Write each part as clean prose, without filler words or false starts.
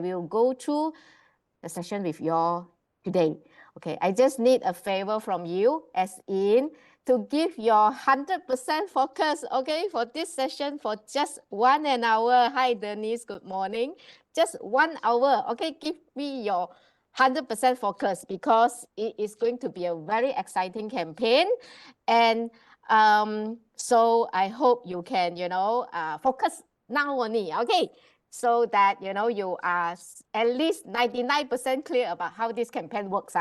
will go through the session with you all today. Okay, I just need a favor from you, as in to give your 100% focus, okay, for this session for just 1 hour. Hi, Denise, good morning. Just 1 hour, okay, give me your 100% focus because it is going to be a very exciting campaign. And so I hope you can, focus now only, okay? So that, you are at least 99% clear about how this campaign works.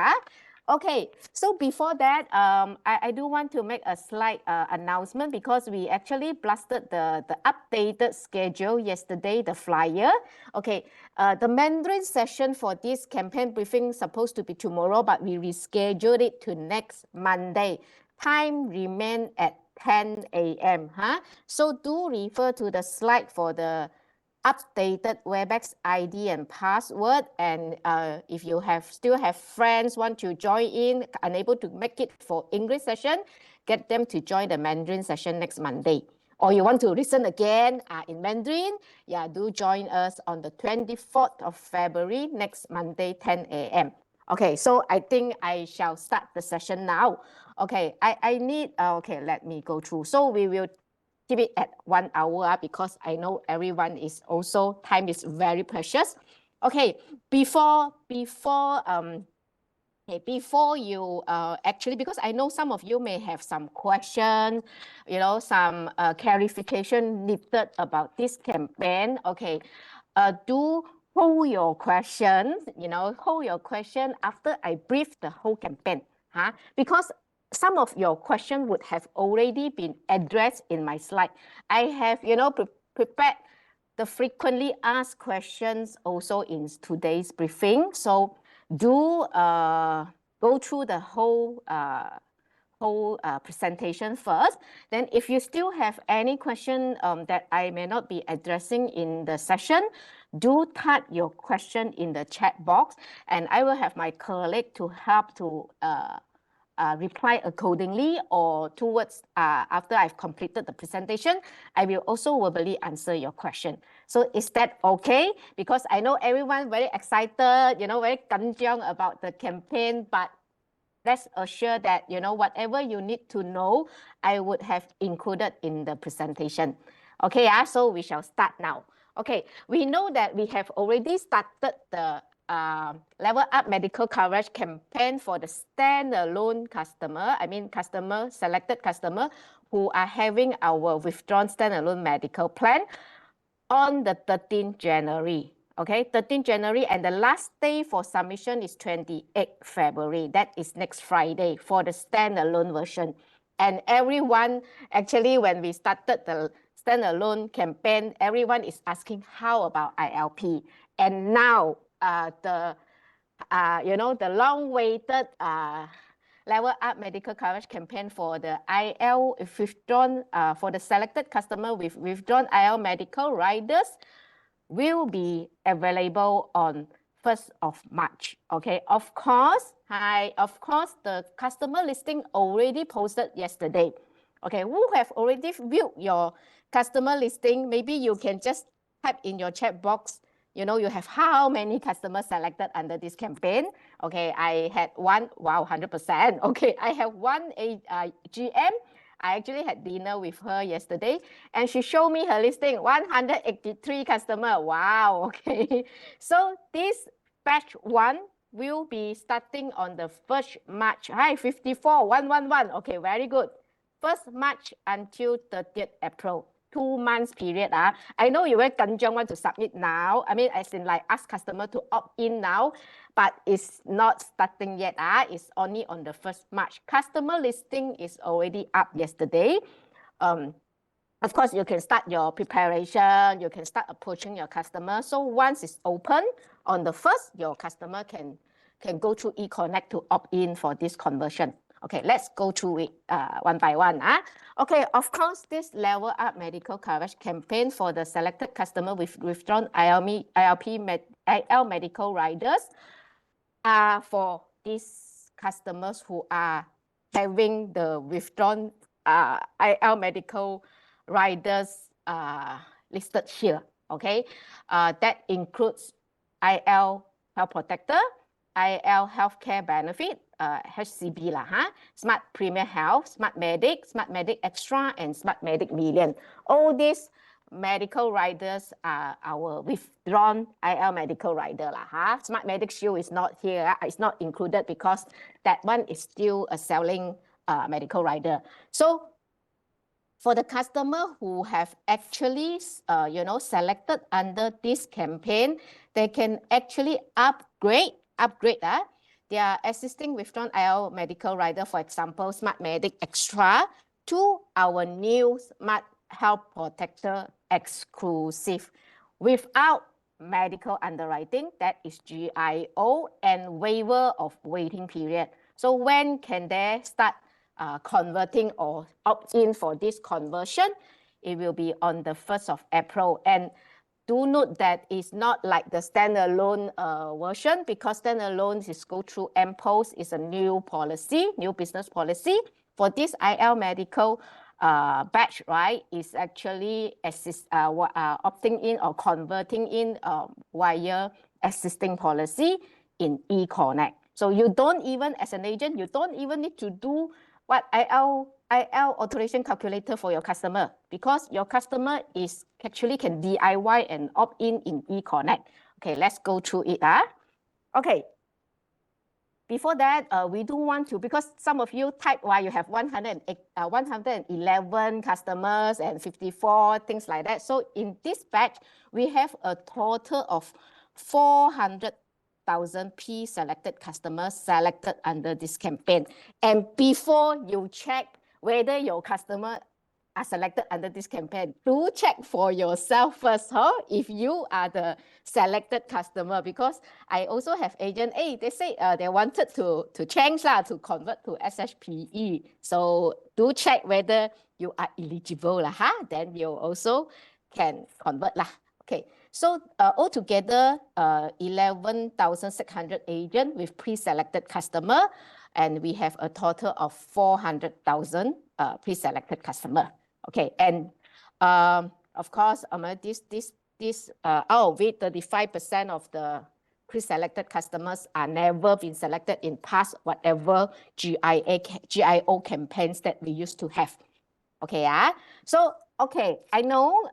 Okay, so before that, I do want to make a slight announcement because we actually blasted the updated schedule yesterday, the flyer. Okay, the Mandarin session for this campaign briefing is supposed to be tomorrow, but we rescheduled it to next Monday. Time remain at 10 a.m. So do refer to the slide for the updated Webex ID and password. And if you still have friends want to join in, unable to make it for English session, get them to join the Mandarin session next Monday. Or you want to listen again in Mandarin, yeah, do join us on the 24th of February, next Monday, 10 a.m. Okay, so I think I shall start the session now. Okay, I need, okay, let me go through. So we will keep it at 1 hour because I know everyone is also, time is very precious. Okay, before you actually, because I know some of you may have some questions, some clarification needed about this campaign. Okay, do hold your questions, hold your question after I brief the whole campaign, because some of your questions would have already been addressed in my slide. I have, prepared the frequently asked questions also in today's briefing. So do go through the whole presentation first. Then if you still have any question that I may not be addressing in the session, do type your question in the chat box and I will have my colleague to help to reply accordingly, or towards after I've completed the presentation, I will also verbally answer your question. So is that okay? Because I know everyone very excited, very kanjiang about the campaign, but rest assured that, whatever you need to know, I would have included in the presentation. Okay, so we shall start now. Okay, we know that we have already started the level up medical coverage campaign for the standalone customer, selected customer who are having our withdrawn standalone medical plan on the 13th January. Okay, 13th January, and the last day for submission is 28th February. That is next Friday for the standalone version. And everyone, actually, when we started the standalone campaign, everyone is asking, how about ILP? And now, the long-awaited level up medical coverage campaign for the IL withdrawn, for the selected customer with withdrawn IL medical riders will be available on 1st of March. Okay, of course, the customer listing already posted yesterday. Okay, who have already viewed your customer listing? Maybe you can just type in your chat box, you have how many customers selected under this campaign. Okay, I had one, wow, 100%. Okay, I have one GM. I actually had dinner with her yesterday and she showed me her listing, 183 customer. Wow, okay. So this batch 1 will be starting on the 1st March. Hi, 54, 111. Okay, very good. 1st March until 30th April. 2 months period. I know you very kanjiang want to submit now. As in like ask customer to opt in now, but it's not starting yet. It's only on the 1st March. Customer listing is already up yesterday. Of course, you can start your preparation. You can start approaching your customer. So once it's open on the 1st, your customer can go through eConnect to opt in for this conversion. Okay, let's go through it one by one. Okay, of course, this level up medical coverage campaign for the selected customer with withdrawn IL medical riders are for these customers who are having the withdrawn IL medical riders listed here. Okay, that includes IL Health Protector, IL Healthcare Benefit, HCB lah, Smart Premier Health, Smart Medic Extra, and Smart Medic Million. All these medical riders are our withdrawn IL medical rider lah, Smart Medic Shield is not here, it's not included because that one is still a selling medical rider. So for the customer who have actually, selected under this campaign, they can actually upgrade their existing withdrawn IL medical rider, for example, Smart Medic Extra, to our new Smart Health Protector Exclusive without medical underwriting, that is GIO, and waiver of waiting period. So when can they start converting or opt in for this conversion? It will be on the 1st of April. And do note that it's not like the standalone version, because standalone is go through MPOS, is a new policy, new business policy. For this IL medical batch, right, is actually opting in or converting in via existing policy in eConnect. So you don't even, as an agent, you don't even need to do what IL alteration calculator for your customer, because your customer is actually can DIY and opt in eConnect. Okay, let's go through it. Okay. Before that, we do want to, because some of you type why you have 111 customers and 54, things like that. So in this batch, we have a total of 400,000 pre-selected customers selected under this campaign. And before you check whether your customer are selected under this campaign, do check for yourself first, if you are the selected customer, because I also have agent, they say they wanted to change to convert to SHPE. So do check whether you are eligible, then you also can convert. Okay, so altogether 11,600 agents with pre-selected customer, and we have a total of 400,000 pre-selected customer. Okay, and of course, with 35% of the pre-selected customers are never been selected in past whatever GIO campaigns that we used to have. Okay, so okay, I know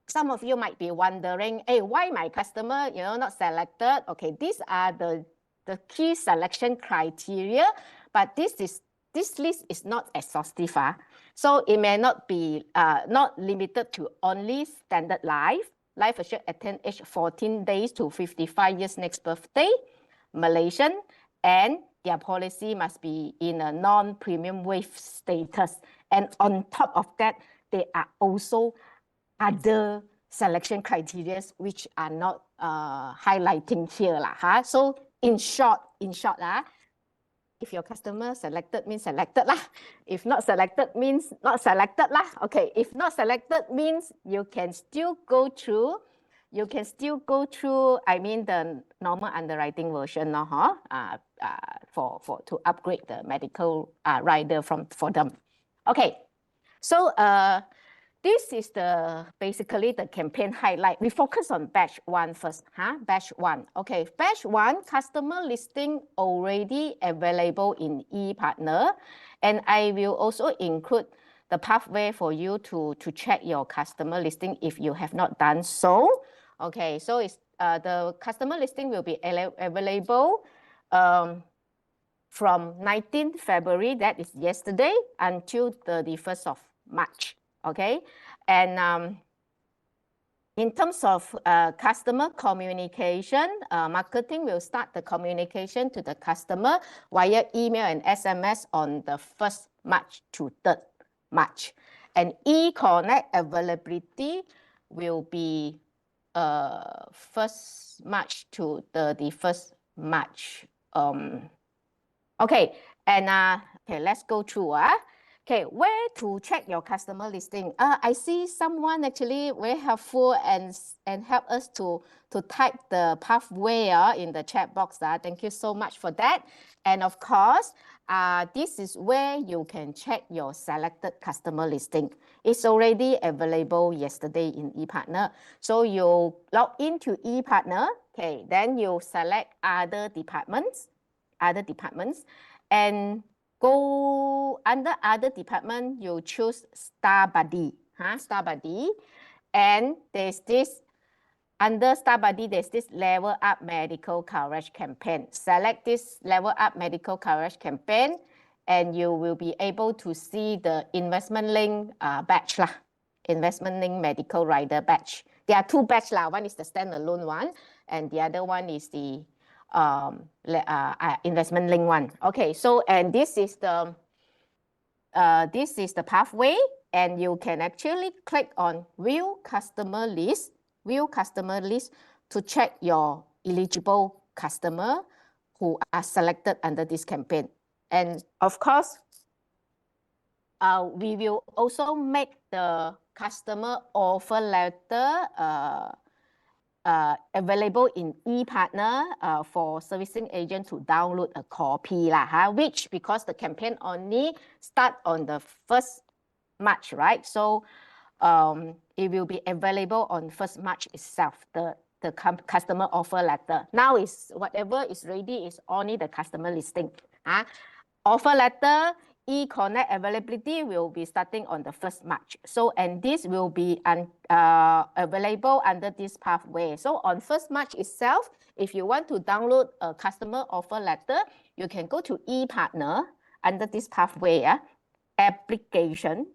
some of you might be wondering, why my customer not selected? Okay, these are the key selection criteria, but this list is not exhaustive. So it may not be not limited to only standard life assured attain age 14 days to 55 years next birthday, Malaysian, and their policy must be in a non-premium wave status. And on top of that, there are also other selection criteria which are not highlighting here. So in short, if your customer selected means selected if not selected means not selected Okay, if not selected means you can still go through, I mean the normal underwriting version to upgrade the medical rider for them. Okay, so this is basically the campaign highlight. We focus on batch 1 first. Batch 1. Okay, batch 1, customer listing already available in ePartner. And I will also include the pathway for you to check your customer listing if you have not done so. Okay, so it's the customer listing will be available from 19th February, that is yesterday, until 31st of March. Okay, and in terms of customer communication, marketing will start the communication to the customer via email and SMS on the 1st March to 3rd March. And eConnect availability will be 1st March to 31st March. Okay, and okay, let's go through. Okay, where to check your customer listing? I see someone actually very helpful and help us to type the pathway in the chat box. Thank you so much for that. And of course, this is where you can check your selected customer listing. It's already available yesterday in ePartner. So you log into ePartner, okay, then you select other departments, and go under other department, you choose Star Buddy, Star Buddy, and there's this under Star Buddy, there's this Level Up Medical Coverage campaign. Select this Level Up Medical Coverage campaign, and you will be able to see the investment link batch lah. Investment link medical rider batch. There are two batch lah. One is the standalone one, and the other one is the investment link one. Okay, so and this is the pathway, and you can actually click on View Customer List to check your eligible customer who are selected under this campaign. And of course, we will also make the customer offer letter available in ePartner for servicing agent to download a copy lah, which because the campaign only start on the 1st March, right? So it will be available on 1st March itself, the customer offer letter. Now is whatever is ready is only the customer listing. Offer letter, e-connect availability will be starting on the 1st March. So, and this will be available under this pathway. So on 1st March itself, if you want to download a customer offer letter, you can go to ePartner under this pathway, application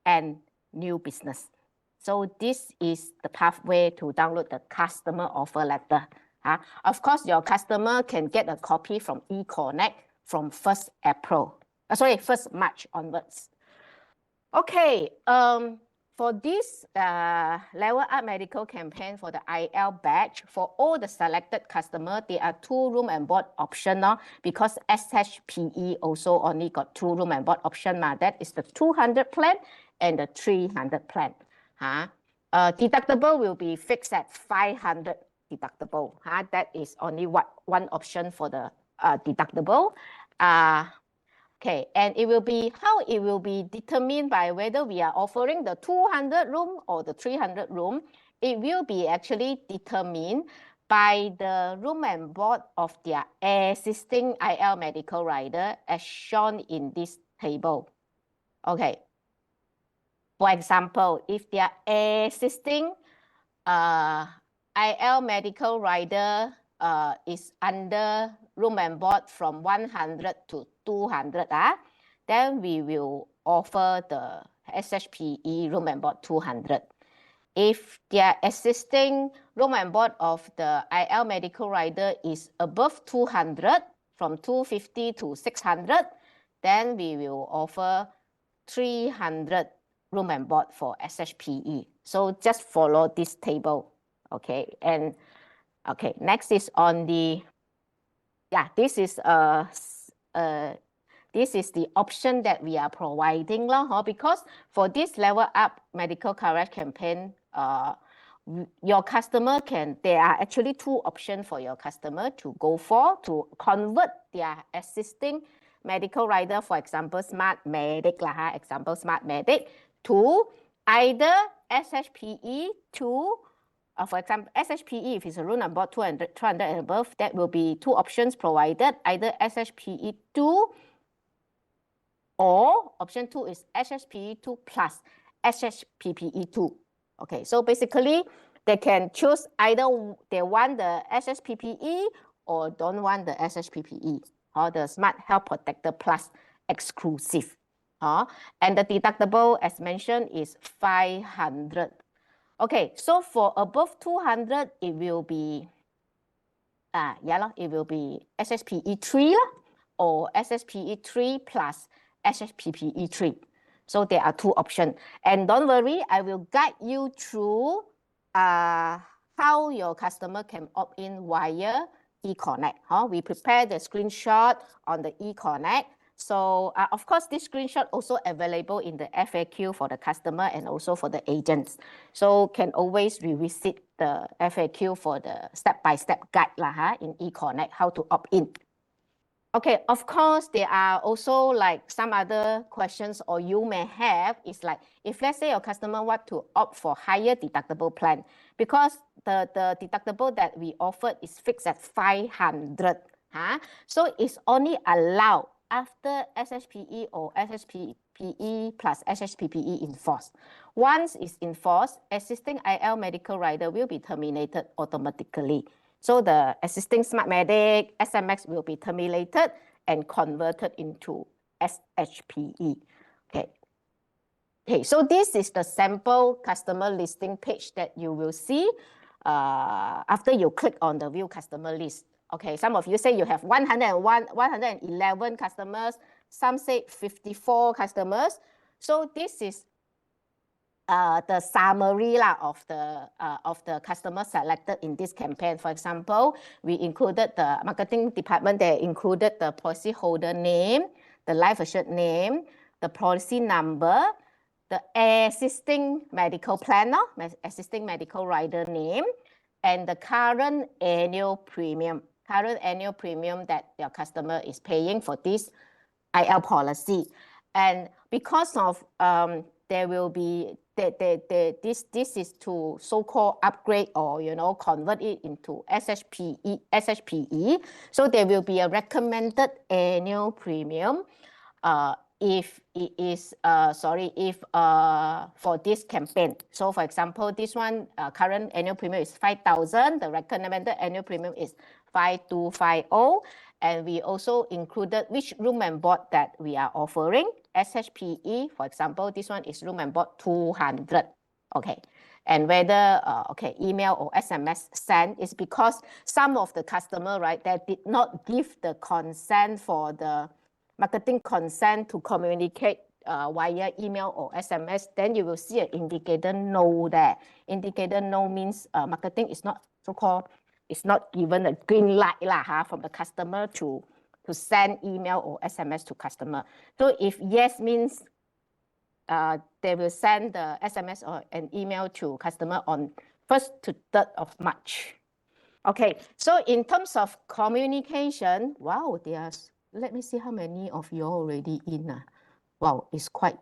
and new business. So this is the pathway to download the customer offer letter. Of course, your customer can get a copy from eConnect from 1st March onwards. Okay, for this Level Up Medical campaign for the IL batch, for all the selected customer, there are 2 room and board option now, because shpe also only got 2 room and board option. That is the 200 plan and the 300 plan. Deductible will be fixed at 500 deductible. That is only one option for the deductible. Okay, and it will be how it will be determined by whether we are offering the 200 room or the 300 room. It will be actually determined by the room and board of their existing IL medical rider as shown in this table. Okay. For example, if their existing IL medical rider is under room and board from 100 to 200, then we will offer the shpe room and board 200. If their existing room and board of the IL medical rider is above 200, from 250 to 600, then we will offer 300 room and board for shpe. So just follow this table, okay? And okay, next is on the, this is the option that we are providing because for this Level Up Medical Coverage campaign, your customer there are actually 2 options for your customer to go for to convert their existing medical rider, for example, Smart Medic, to either shpe to, for example, shpe, if it's a room and board 200 and above, that will be 2 options provided, either shpe 2 or option 2 is shpe 2 plus shppe 2. Okay, so basically they can choose either they want the shppe or don't want the shppe, or the Smart Health Protector Plus exclusive. And the deductible, as mentioned, is 500. Okay, so for above 200, it will be it will be shpe 3 or shpe 3 plus shppe 3. So there are 2 options. And don't worry, I will guide you through how your customer can opt in via eConnect. We prepare the screenshot on the eConnect. So of course, this screenshot also available in the FAQ for the customer and also for the agents. So can always revisit the FAQ for the step-by-step guide in eConnect, how to opt in. Okay, of course, there are also like some other questions or you may have is like, if let's say your customer want to opt for higher deductible plan, because the deductible that we offered is fixed at 500, huh? So it's only allowed after SHPE or SHPE plus SHPPE in force. Once it's in force, existing IL medical rider will be terminated automatically. So the existing Smart Medic SMX will be terminated and converted into SHPE. Okay. Okay, so this is the sample customer listing page that you will see after you click on the view customer list. Okay, some of you say you have 111 customers, some say 54 customers. So this is the summary of the customer selected in this campaign. For example, we included the marketing department, they included the policy holder name, the life assured name, the policy number, the existing medical planner, existing medical rider name, and the current annual premium that your customer is paying for this IL policy. And because of there will be this is to so-called upgrade or convert it into SHPE. So there will be a recommended annual premium if it is for this campaign. So for example, this one current annual premium is 5,000. The recommended annual premium is 5,250. And we also included which room and board that we are offering. SHPE, for example, this one is room and board 200. Okay. And whether email or SMS send is because some of the customer, right, that did not give the consent for the marketing consent to communicate via email or SMS, then you will see an indicator no there. Indicator no means marketing is not so-called, it's not given a green light from the customer to send email or SMS to customer. So if yes means they will send the SMS or an email to customer on 1st to 3rd of March. Okay, so in terms of communication, wow, there's, let me see how many of you already in. Wow, it's quite,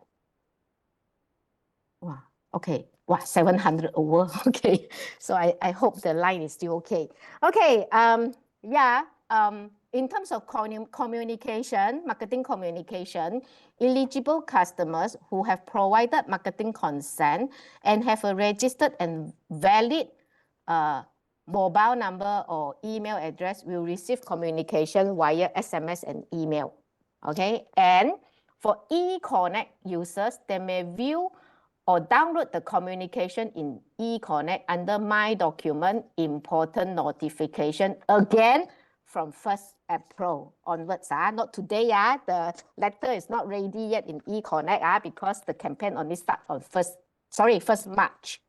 wow, okay, wow, 700 over, okay. So I hope the line is still okay. Okay, in terms of communication, marketing communication, eligible customers who have provided marketing consent and have a registered and valid mobile number or email address will receive communication via SMS and email. Okay, and for eConnect users, they may view or download the communication in eConnect under My Document Important Notification again from 1st April onwards. Not today, the letter is not ready yet in eConnect because the campaign only starts on 1st March.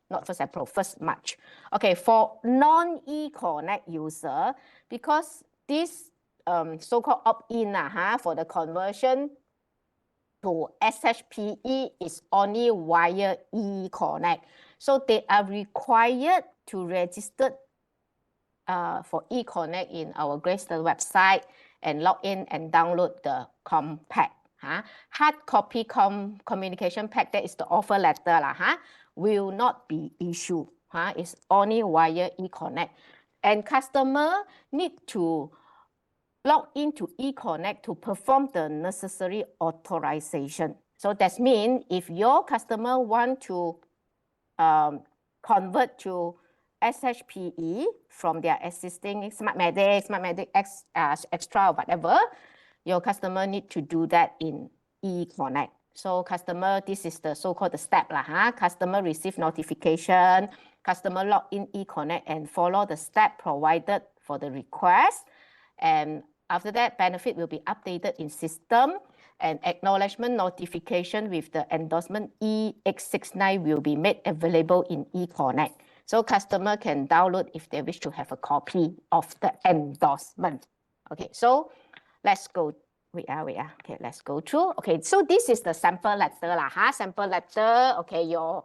Not 1st April, 1st March. Okay, for non-eConnect user, because this so-called opt-in for the conversion to SHPE is only via eConnect. So they are required to register for eConnect in our Greystone website and log in and download the compact. Hard copy communication pack, that is the offer letter, will not be issued. It's only via eConnect. And customer need to log into eConnect to perform the necessary authorization. So that means if your customer want to convert to SHPE from their existing Smart Medic Extra or whatever, your customer need to do that in eConnect. So customer, this is the so-called step Customer receive notification, customer log in eConnect and follow the step provided for the request. And after that, benefit will be updated in system and acknowledgement notification with the endorsement EX69 will be made available in eConnect. So customer can download if they wish to have a copy of the endorsement. Okay, so let's go. Okay, let's go through. Okay, so this is the sample letter sample letter. Okay, your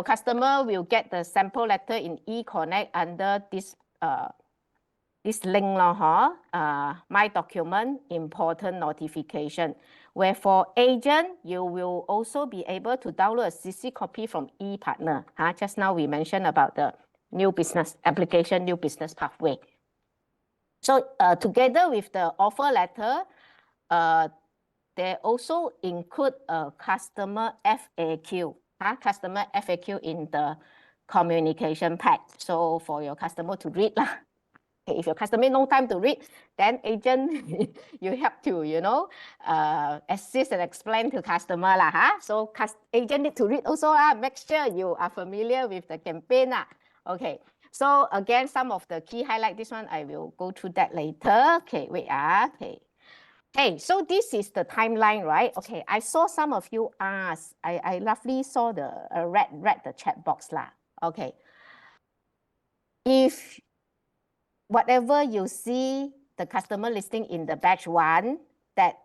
customer will get the sample letter in eConnect under this this link my document important notification, where for agent, you will also be able to download a CC copy from ePartner. Just now we mentioned about the new business application, new business pathway. So together with the offer letter, they also include a customer FAQ, customer FAQ in the communication pack. So for your customer to read lah. Okay, if your customer no time to read, then agent, you have to, assist and explain to customer lah. So agent need to read also make sure you are familiar with the campaign Okay, so again, some of the key highlight, this one I will go through that later. Okay, wait okay. Okay, so this is the timeline, right? Okay, I saw some of you ask. I roughly saw the read the chat box lah. Okay, if whatever you see the customer listing in the batch 1 that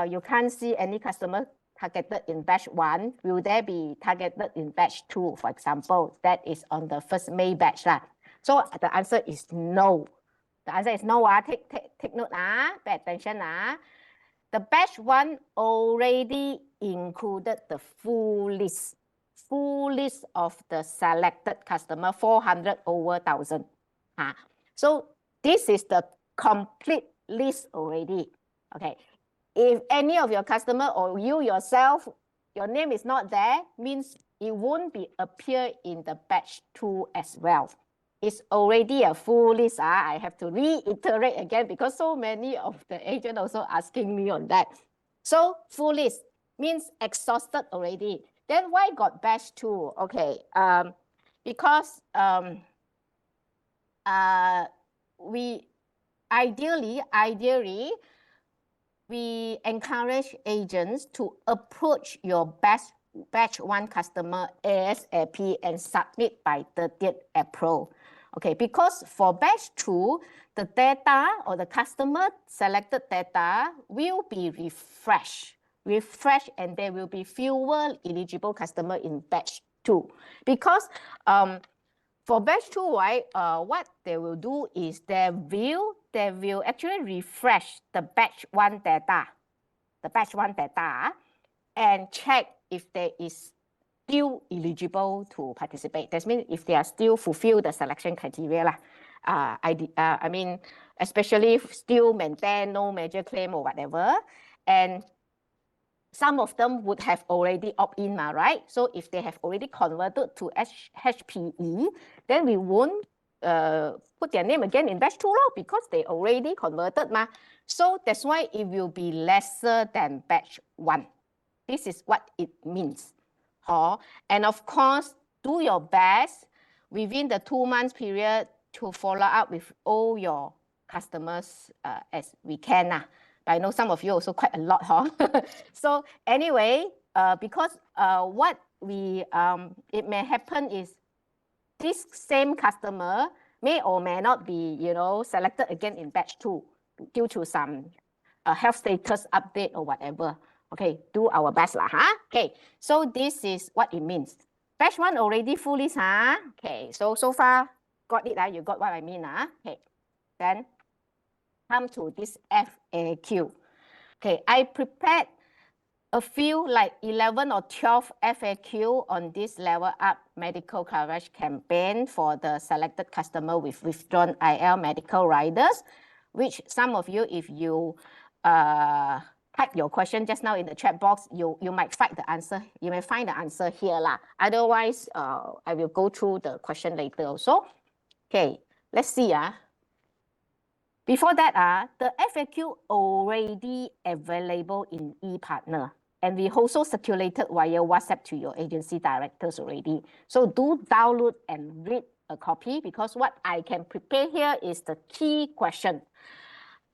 you can't see any customer targeted in batch 1, will there be targeted in batch 2, for example? That is on the 1st May batch lah. So the answer is no. The answer is no. Take note, pay attention. The batch 1 already included the full list of the selected customer, 400 over 1,000. So this is the complete list already. Okay. If any of your customer or you yourself, your name is not there, means it won't be appear in the batch 2 as well. It's already a full list. I have to reiterate again because so many of the agents also asking me on that. So full list means exhausted already. Then why got batch 2? Okay, because we ideally we encourage agents to approach your batch 1 customer ASAP and submit by 30th April. Okay, because for batch 2, the data or the customer selected data will be refreshed, and there will be fewer eligible customer in batch 2. Because for batch 2, right, what they will do is they will actually refresh the batch 1 data, and check if there is still eligible to participate. That means if they are still fulfill the selection criteria I mean, especially if still maintain no major claim or whatever, and some of them would have already opt-in, right? So if they have already converted to shpe, then we won't put their name again in batch 2 because they already converted. So that's why it will be lesser than batch 1. This is what it means. And of course, do your best within the 2 months period to follow up with all your customers as we can. I know some of you also quite a lot. So anyway, because what it may happen is this same customer may or may not be, selected again in batch 2 due to some health status update or whatever. Okay, do our best Okay, so this is what it means. Batch 1 already full list, Okay, so far got it, you got what I mean, Okay, then come to this FAQ. Okay, I prepared a few like 11 or 12 FAQ on this level up medical coverage campaign for the selected customer with withdrawn IL medical riders, which some of you, if you type your question just now in the chat box, you might find the answer. You may find the answer here Otherwise, I will go through the question later also. Okay, let's see. Before that, the FAQ already available in ePartner, and we also circulated via WhatsApp to your agency directors already. So do download and read a copy, because what I can prepare here is the key question.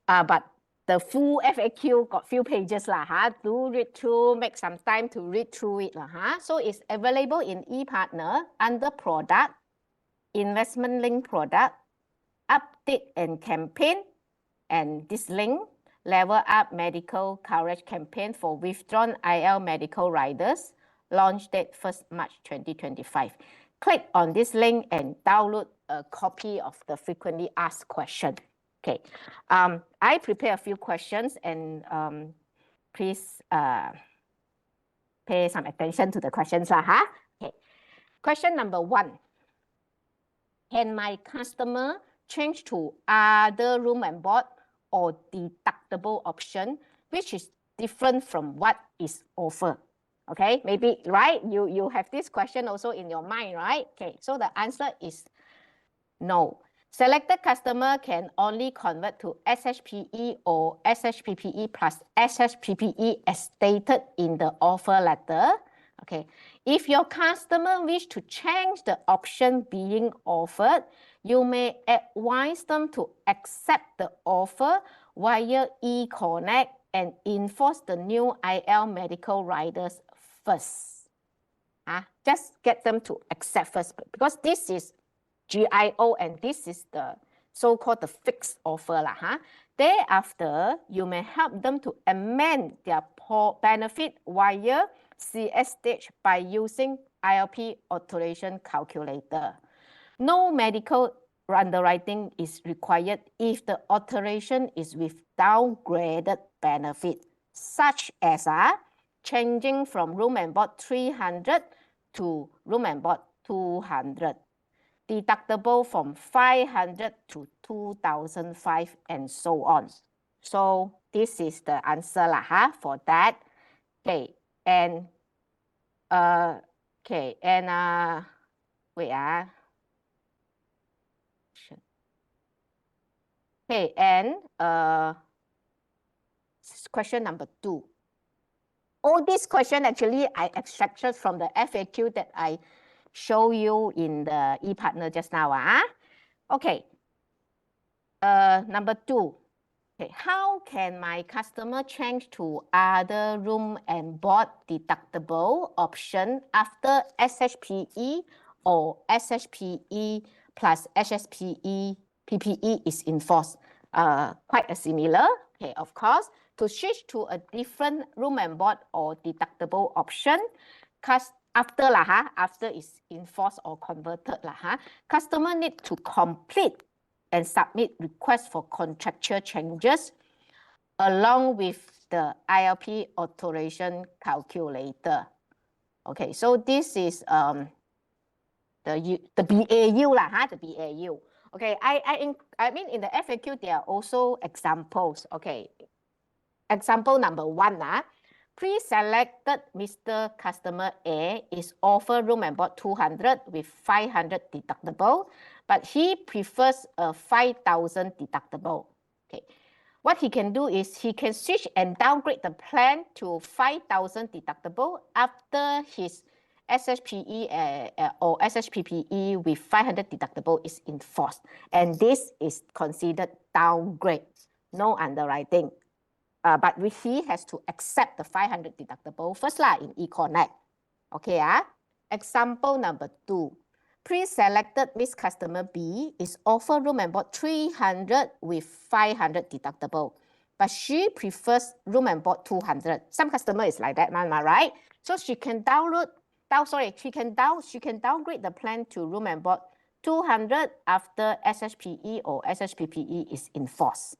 But the full FAQ got few pages Do read through, make some time to read through it So it's available in ePartner under product, investment link product, update and campaign, and this link, level up medical coverage campaign for withdrawn IL medical riders, launch date 1st March 2025. Click on this link and download a copy of the frequently asked question. Okay, I prepare a few questions, and please pay some attention to the questions lah, huh? Okay, question number 1. Can my customer change to other room and board or deductible option, which is different from what is offered? Okay, maybe, right? You have this question also in your mind, right? Okay, so the answer is no. Selected customer can only convert to SHPE or SHPPE plus SHPPE as stated in the offer letter. Okay, if your customer wish to change the option being offered, you may advise them to accept the offer via eConnect and enforce the new IL medical riders first. Just get them to accept first, because this is GIO and this is the so-called the fixed offer lah, huh? Thereafter, you may help them to amend their benefit via CS stage by using ILP alteration calculator. No medical underwriting is required if the alteration is with downgraded benefit, such as changing from room and board 300 to room and board 200. Deductible from 500 to 2005 and so on. So this is the answer lah, huh, for that. Okay, and wait. Okay, and question number 2. All this question actually I extracted from the FAQ that I show you in the ePartner just now. Okay. Number 2. Okay, how can my customer change to other room and board deductible option after SHPE or SHPE plus SHPE PPE is enforced? Quite a similar. Okay, of course, to switch to a different room and board or deductible option, after it's enforced or converted customer need to complete and submit request for contractual changes along with the ILP alteration calculator. Okay, so this is the BAU the BAU. Okay, I mean in the FAQ there are also examples. Okay, example number 1 pre-selected Mr. Customer A is offered room and board 200 with 500 deductible, but he prefers a 5,000 deductible. Okay, what he can do is he can switch and downgrade the plan to 5,000 deductible after his SHPE or SHPPE with 500 deductible is enforced, and this is considered downgrade, no underwriting. But he has to accept the 500 deductible first in eConnect. Okay, example number 2. Pre-selected Miss Customer B is offered room and board 300 with 500 deductible, but she prefers room and board 200. Some customer is like that, right? So she can she can downgrade the plan to room and board 200 after SHPE or SHPPE is enforced.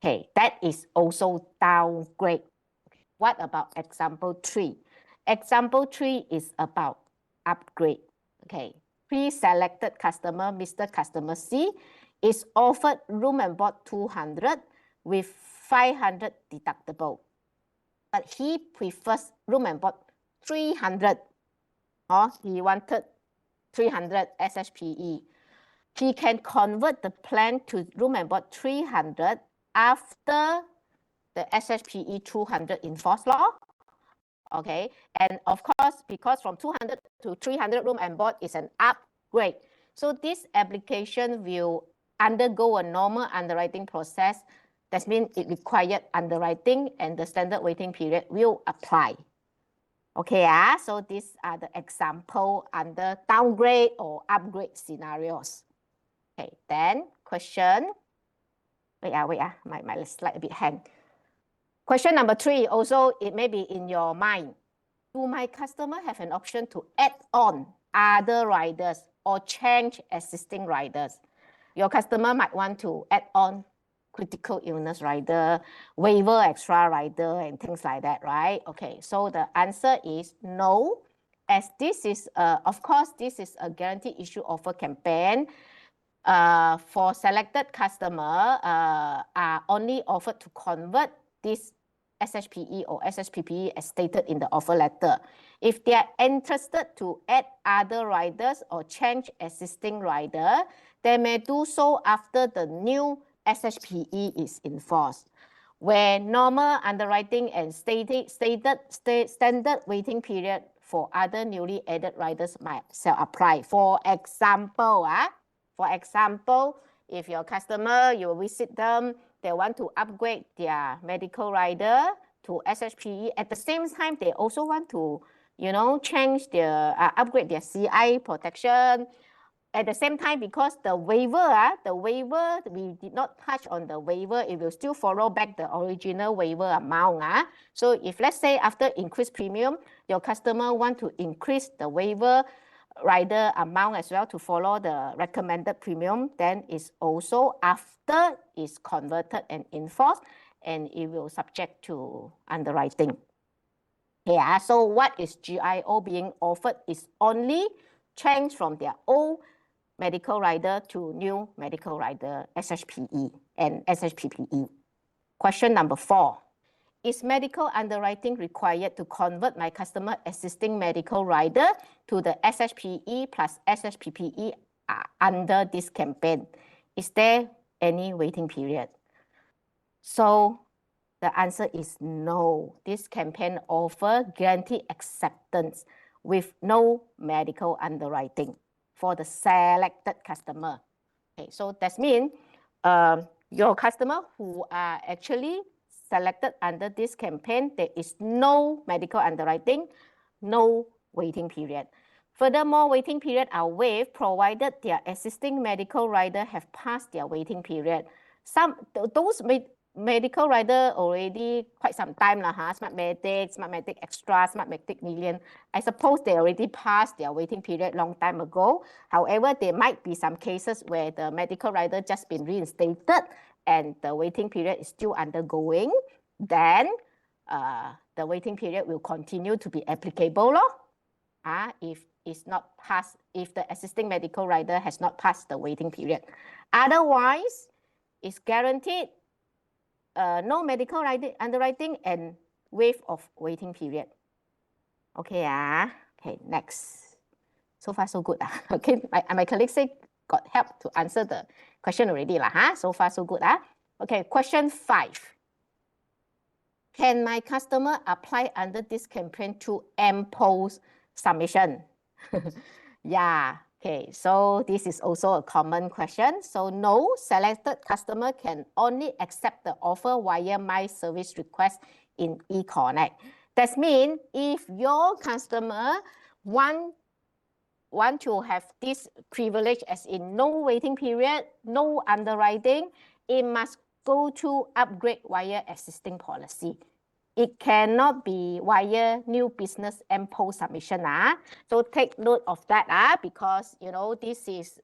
Okay, that is also downgrade. What about example 3? Example 3 is about upgrade. Okay, pre-selected customer, Mr. Customer C, is offered room and board 200 with 500 deductible, but he prefers room and board 300. He wanted 300 SHPE. He can convert the plan to room and board 300 after the SHPE 200 enforced law. Okay, and of course, because from 200 to 300 room and board is an upgrade. So this application will undergo a normal underwriting process. That means it required underwriting and the standard waiting period will apply. Okay, so these are the example under downgrade or upgrade scenarios. Okay, then question. Wait, my slide a bit hang. Question number 3, also it may be in your mind. Do my customer have an option to add on other riders or change existing riders. Your customer might want to add on critical illness rider, waiver extra rider, and things like that, right? Okay, so the answer is no, as this is, of course, this is a guarantee issue offer campaign. For selected customer are only offered to convert this SHPE or SHPPE as stated in the offer letter. If they are interested to add other riders or change existing rider, they may do so after the new SHPE is enforced, where normal underwriting and standard waiting period for other newly added riders might apply. For example, if your customer, you visit them, they want to upgrade their medical rider to SHPE. At the same time, they also want to, change their, upgrade their CI protection. At the same time, because the waiver, we did not touch on the waiver, it will still follow back the original waiver amount. So if let's say after increased premium, your customer want to increase the waiver rider amount as well to follow the recommended premium, then it's also after it's converted and enforced, and it will subject to underwriting. Yeah, so what is GIO being offered is only change from their old medical rider to new medical rider, SHPE and SHPPE. Question number 4. Is medical underwriting required to convert my customer existing medical rider to the SHPE plus SHPPE under this campaign? Is there any waiting period? So the answer is no. This campaign offers guaranteed acceptance with no medical underwriting for the selected customer. Okay, so that means your customer who are actually selected under this campaign, there is no medical underwriting, no waiting period. Furthermore, waiting period are waived provided their existing medical rider have passed their waiting period. Those medical rider already quite some time Smartmatic Extra, Smartmatic Million. I suppose they already passed their waiting period long time ago. However, there might be some cases where the medical rider just been reinstated and the waiting period is still undergoing. Then the waiting period will continue to be applicable if it's not passed, if the existing medical rider has not passed the waiting period. Otherwise, it's guaranteed no medical underwriting and waive of waiting period. Okay, okay, next. So far, so good. Okay, my colleague say got help to answer the question already. So far, so good. Okay, question 5. Can my customer apply under this campaign to impose submission? Yeah. Okay, so this is also a common question. So no, selected customer can only accept the offer via my service request in eConnect. That means if your customer want to have this privilege as in no waiting period, no underwriting, it must go to upgrade via existing policy. It cannot be via new business impose submission. So take note of that because this is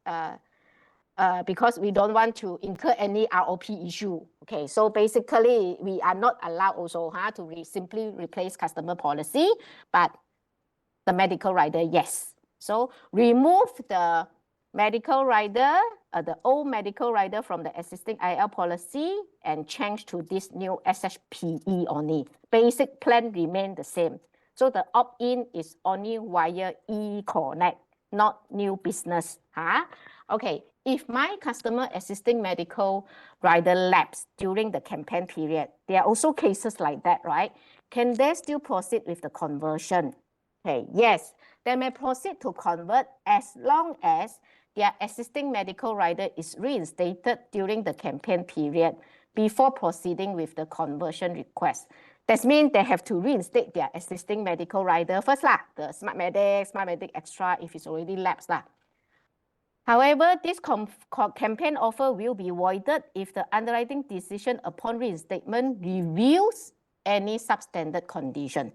because we don't want to incur any ROP issue. Okay, so basically we are not allowed also to simply replace customer policy, but the medical rider, yes. So remove the medical rider, the old medical rider from the existing IL policy and change to this new SHPE only. Basic plan remain the same. So the opt-in is only via eConnect, not new business. Okay, if my customer existing medical rider lapse during the campaign period, there are also cases like that, right? Can they still proceed with the conversion? Okay, yes, they may proceed to convert as long as their existing medical rider is reinstated during the campaign period before proceeding with the conversion request. That means they have to reinstate their existing medical rider first, the Smartmatic Extra, if it's already lapsed. However, this campaign offer will be voided if the underwriting decision upon reinstatement reveals any substandard condition.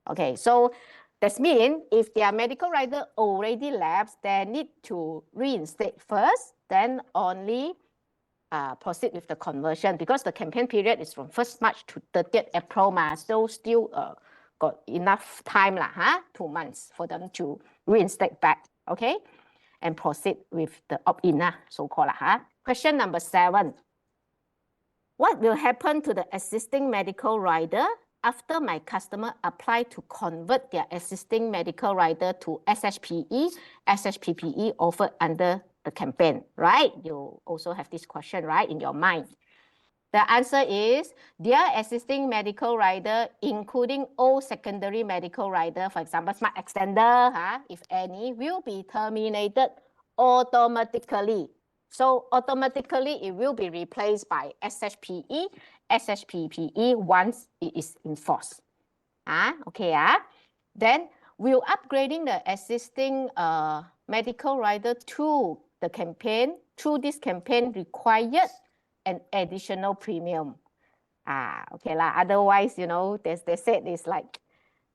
Okay, so That means if their medical rider already lapsed, they need to reinstate first, then only proceed with the conversion, because the campaign period is from 1st March to 30th April, so still got enough time, 2 months for them to reinstate back, okay, and proceed with the opt-in, so-called. Question number 7. What will happen to the existing medical rider after my customer apply to convert their existing medical rider to SHPE, SHPPE offered under the campaign, right? You also have this question, right, in your mind. The answer is their existing medical rider, including all secondary medical rider, for example, smart extender, if any, will be terminated automatically. So automatically, it will be replaced by SHPE, SHPPE once it is in force. Okay. Then will upgrading the existing medical rider to the campaign, through this campaign, required an additional premium. Okay lah. Otherwise, you know, they said it's like,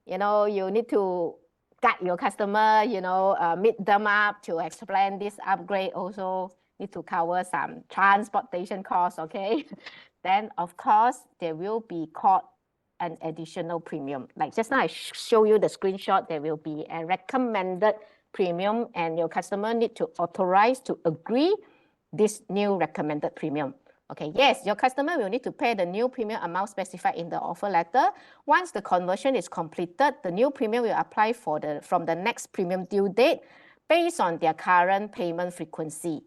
you know, you need to guide your customer, you know, meet them up to explain this upgrade. Also need to cover some transportation costs, okay? Then, of course, there will be called an additional premium. Like just now I show you the screenshot, there will be a recommended premium and your customer need to authorize to agree this new recommended premium. Okay, yes, your customer will need to pay the new premium amount specified in the offer letter. Once the conversion is completed, the new premium will apply from the next premium due date based on their current payment frequency.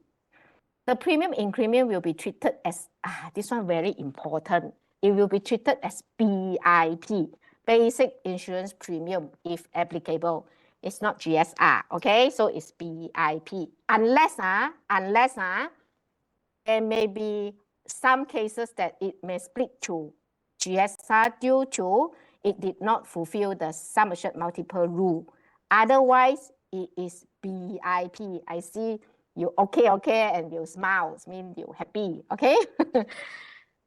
The premium increment will be treated as, this one very important, it will be treated as BIP, Basic Insurance Premium, if applicable. It's not GSR, okay? So it's BIP. Unless there may be some cases that it may split to GSR due to it did not fulfill the sum assured multiple rule. Otherwise, it is BIP. I see you okay, and you smile, means you're happy, okay?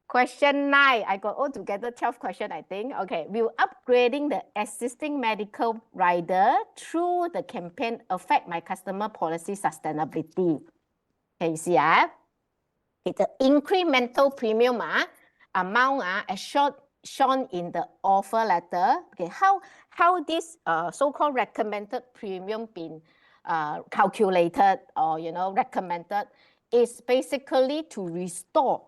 Question 9, I got all together 12 questions, I think. Okay, will upgrading the existing medical rider through the campaign affect my customer policy sustainability? Okay, you see, the incremental premium amount as shown in the offer letter. Okay, how this so-called recommended premium been calculated or recommended is basically to restore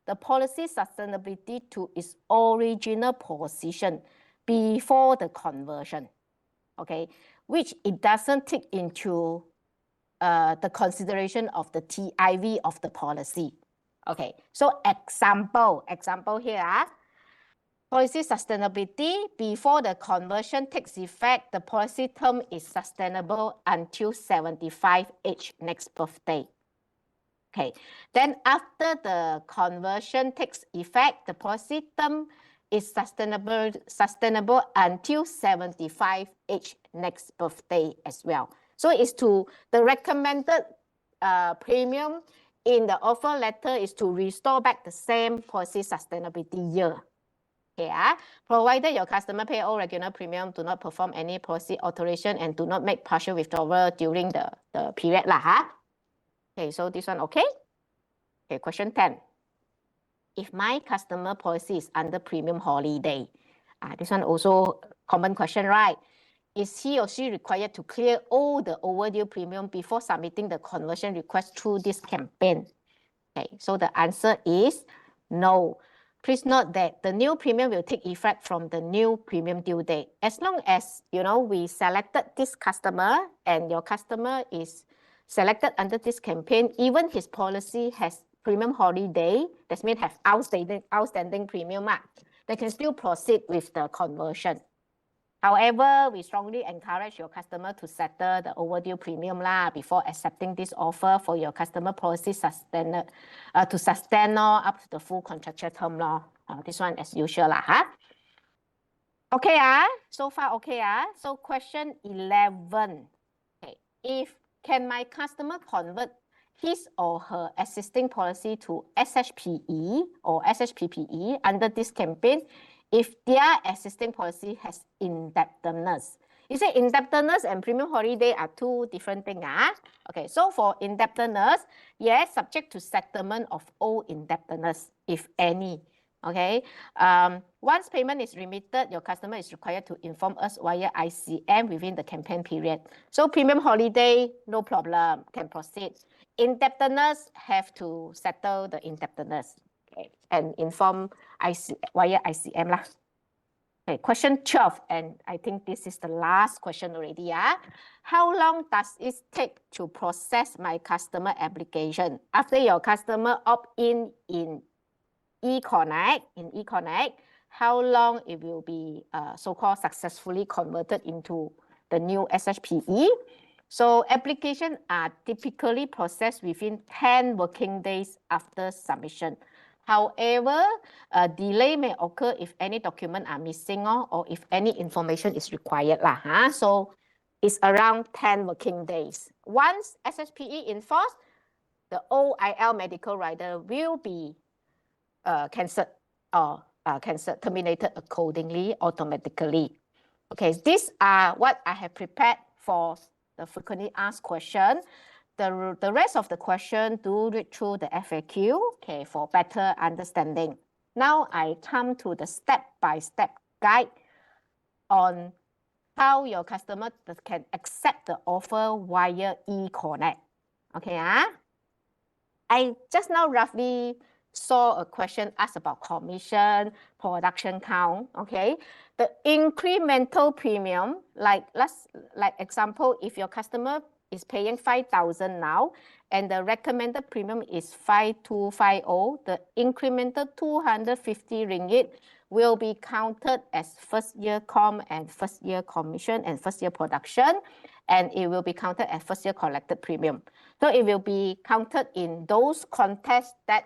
the policy sustainability to its original position before the conversion. Okay, which it doesn't take into the consideration of the TIV of the policy. Okay, so example here, policy sustainability before the conversion takes effect, the policy term is sustainable until 75 age next birthday. Okay, then after the conversion takes effect, the policy term is sustainable until 75 age next birthday as well. So it's to the recommended premium in the offer letter is to restore back the same policy sustainability year. Okay, provided your customer pay all regular premium, do not perform any policy alteration, and do not make partial withdrawal during the period Okay, so this one okay? Okay, question 10. If my customer policy is under premium holiday, this one also common question, right? Is he or she required to clear all the overdue premium before submitting the conversion request through this campaign? Okay, so the answer is no. Please note that the new premium will take effect from the new premium due date. As long as, we selected this customer and your customer is selected under this campaign, even his policy has premium holiday, that means have outstanding premium, they can still proceed with the conversion. However, we strongly encourage your customer to settle the overdue premium before accepting this offer for your customer policy to sustain up to the full contractual term. This one as usual. Okay, so far okay. So question 11. Okay, can my customer convert his or her existing policy to SHPE or SHPPE under this campaign if their existing policy has indebtedness. You say indebtedness and premium holiday are two different things. Okay, so for indebtedness, yes, subject to settlement of all indebtedness, if any. Okay, once payment is remitted, your customer is required to inform us via ICM within the campaign period. So premium holiday, no problem, can proceed. Indebtedness, have to settle the indebtedness, okay, and inform via ICM lah. Okay, question 12, and I think this is the last question already. How long does it take to process my customer application? After your customer opt-in in eConnect, how long it will be so-called successfully converted into the new SHPE? So applications are typically processed within 10 working days after submission. However, a delay may occur if any document are missing or if any information is required. So it's around 10 working days. Once SHPE enforced, the OIL medical rider will be cancelled or terminated accordingly automatically. Okay, these are what I have prepared for the frequently asked question. The rest of the question, do read through the FAQ, okay, for better understanding. Now I come to the step-by-step guide on how your customer can accept the offer via eConnect. Okay, I just now roughly saw a question asked about commission, production count, okay? The incremental premium, like example, if your customer is paying 5,000 now, and the recommended premium is 5,250, the incremental 250 ringgit will be counted as first year com and first year commission and first year production, and it will be counted as first year collected premium. So it will be counted in those contests that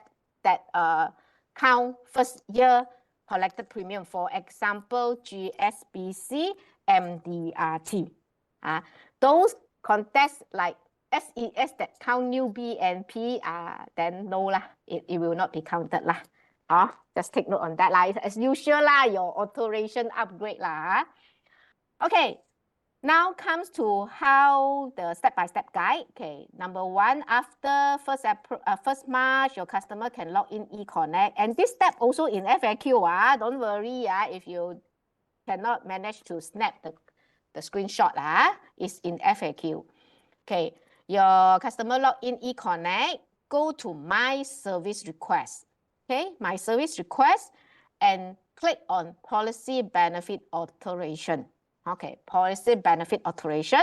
count first year collected premium. For example, GSBC, MDRT. Those contests like SES that count new BNP, then no lah, it will not be counted lah. Just take note on that lah. As usual lah, your alteration upgrade lah. Okay. Now comes to how the step-by-step guide. Okay, number one, after 1st March, your customer can log in eConnect. And this step also in FAQ. Don't worry, if you cannot manage to snap the screenshot, it's in FAQ. Okay, your customer log in eConnect, go to My Service Request. Okay, My Service Request, and click on Policy Benefit Alteration. Okay, policy benefit alteration.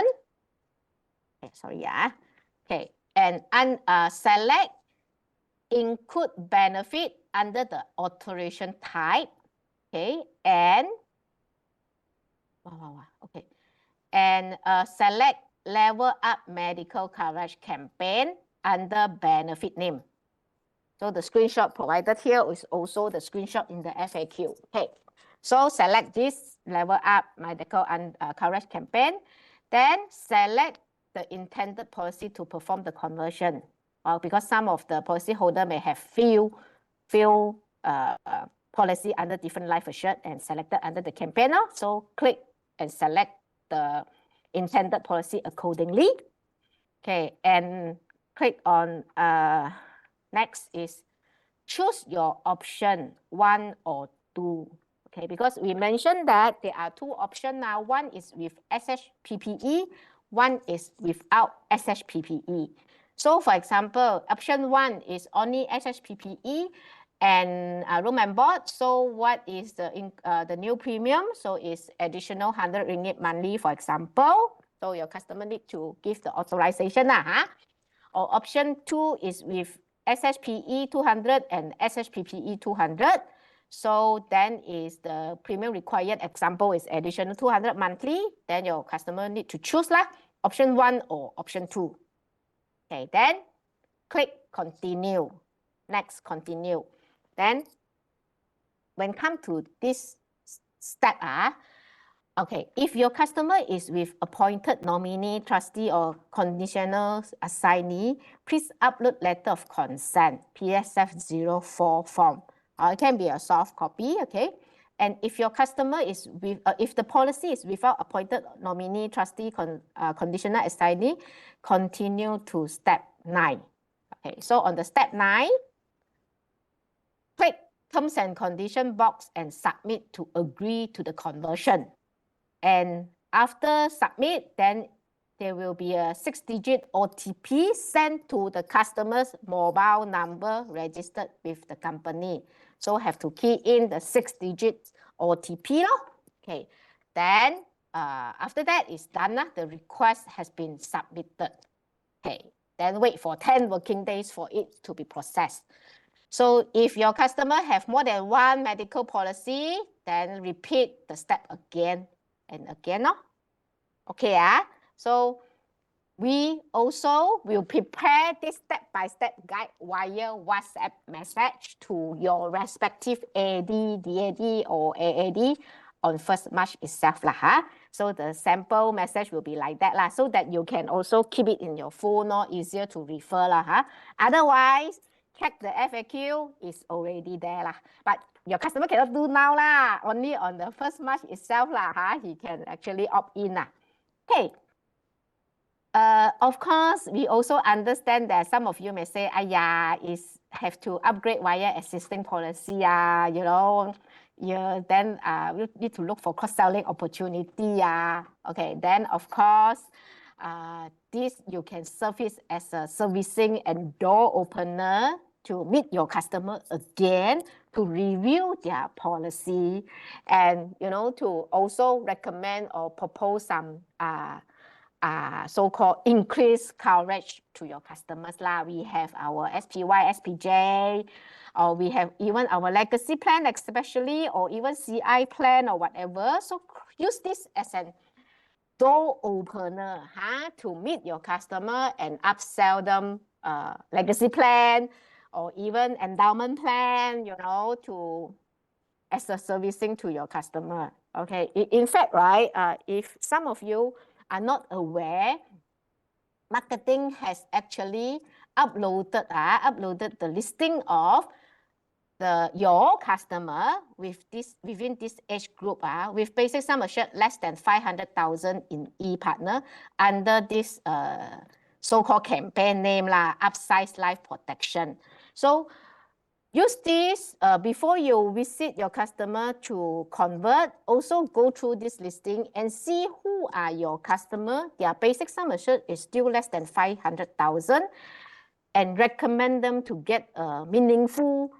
Okay, sorry, Okay, and select include benefit under the alteration type. Okay, and okay, and select level up medical coverage campaign under benefit name. So the screenshot provided here is also the screenshot in the FAQ. Okay. So select this level up medical coverage campaign, then select the intended policy to perform the conversion. Because some of the policy holder may have few policy under different life assured and selected under the campaign. So click and select the intended policy accordingly. Okay, and click on next is choose your option 1 or 2. Okay, because we mentioned that there are 2 options now. One is with SHPPE, one is without SHPPE. So for example, option 1 is only SHPPE and room and board. So what is the new premium? So it's additional 100 ringgit monthly, for example. So your customer need to give the authorization. Or option 2 is with SHPE 200 and SHPPE 200. So then is the premium required example is additional 200 monthly. Then your customer need to choose option 1 or option 2. Okay, then click continue. Next, continue. Then when come to this step, okay, if your customer is with appointed nominee, trustee, or conditional assignee, please upload letter of consent, PSF 04 form. It can be a soft copy, okay? And if your customer is with, if the policy is without appointed nominee, trustee, conditional assignee, continue to step 9. Okay, so on the step 9, click terms and condition box and submit to agree to the conversion. And after submit, then there will be a 6-digit OTP sent to the customer's mobile number registered with the company. So have to key in the 6-digit OTP. Okay, then after that is done, the request has been submitted. Okay, then wait for 10 working days for it to be processed. So if your customer have more than one medical policy, then repeat the step again and again. Okay, so we also will prepare this step-by-step guide via WhatsApp message to your respective AD, DAD, or AAD on 1st March itself. So the sample message will be like that, so that you can also keep it in your phone, easier to refer. Otherwise, check the FAQ is already there. But your customer cannot do now, only on the 1st March itself. He can actually opt in. Okay. Of course, we also understand that some of you may say, have to upgrade via existing policy, then we need to look for cross-selling opportunity. Okay, then of course, this you can service as a servicing and door opener to meet your customer again, to review their policy, and to also recommend or propose some so-called increased coverage to your customers. We have our SPY, SPJ, or we have even our legacy plan especially, or even CI plan or whatever. So use this as an door opener to meet your customer and upsell them legacy plan or even endowment plan, as a servicing to your customer. Okay, in fact, if some of you are not aware, marketing has actually uploaded the listing of your customer within this age group with basic sum assured less than 500,000 in ePartner under this so-called campaign name Upsize Life Protection. So use this before you visit your customer to convert. Also go through this listing and see who are your customer. Their basic sum assured is still less than 500,000, and recommend them to get a meaningful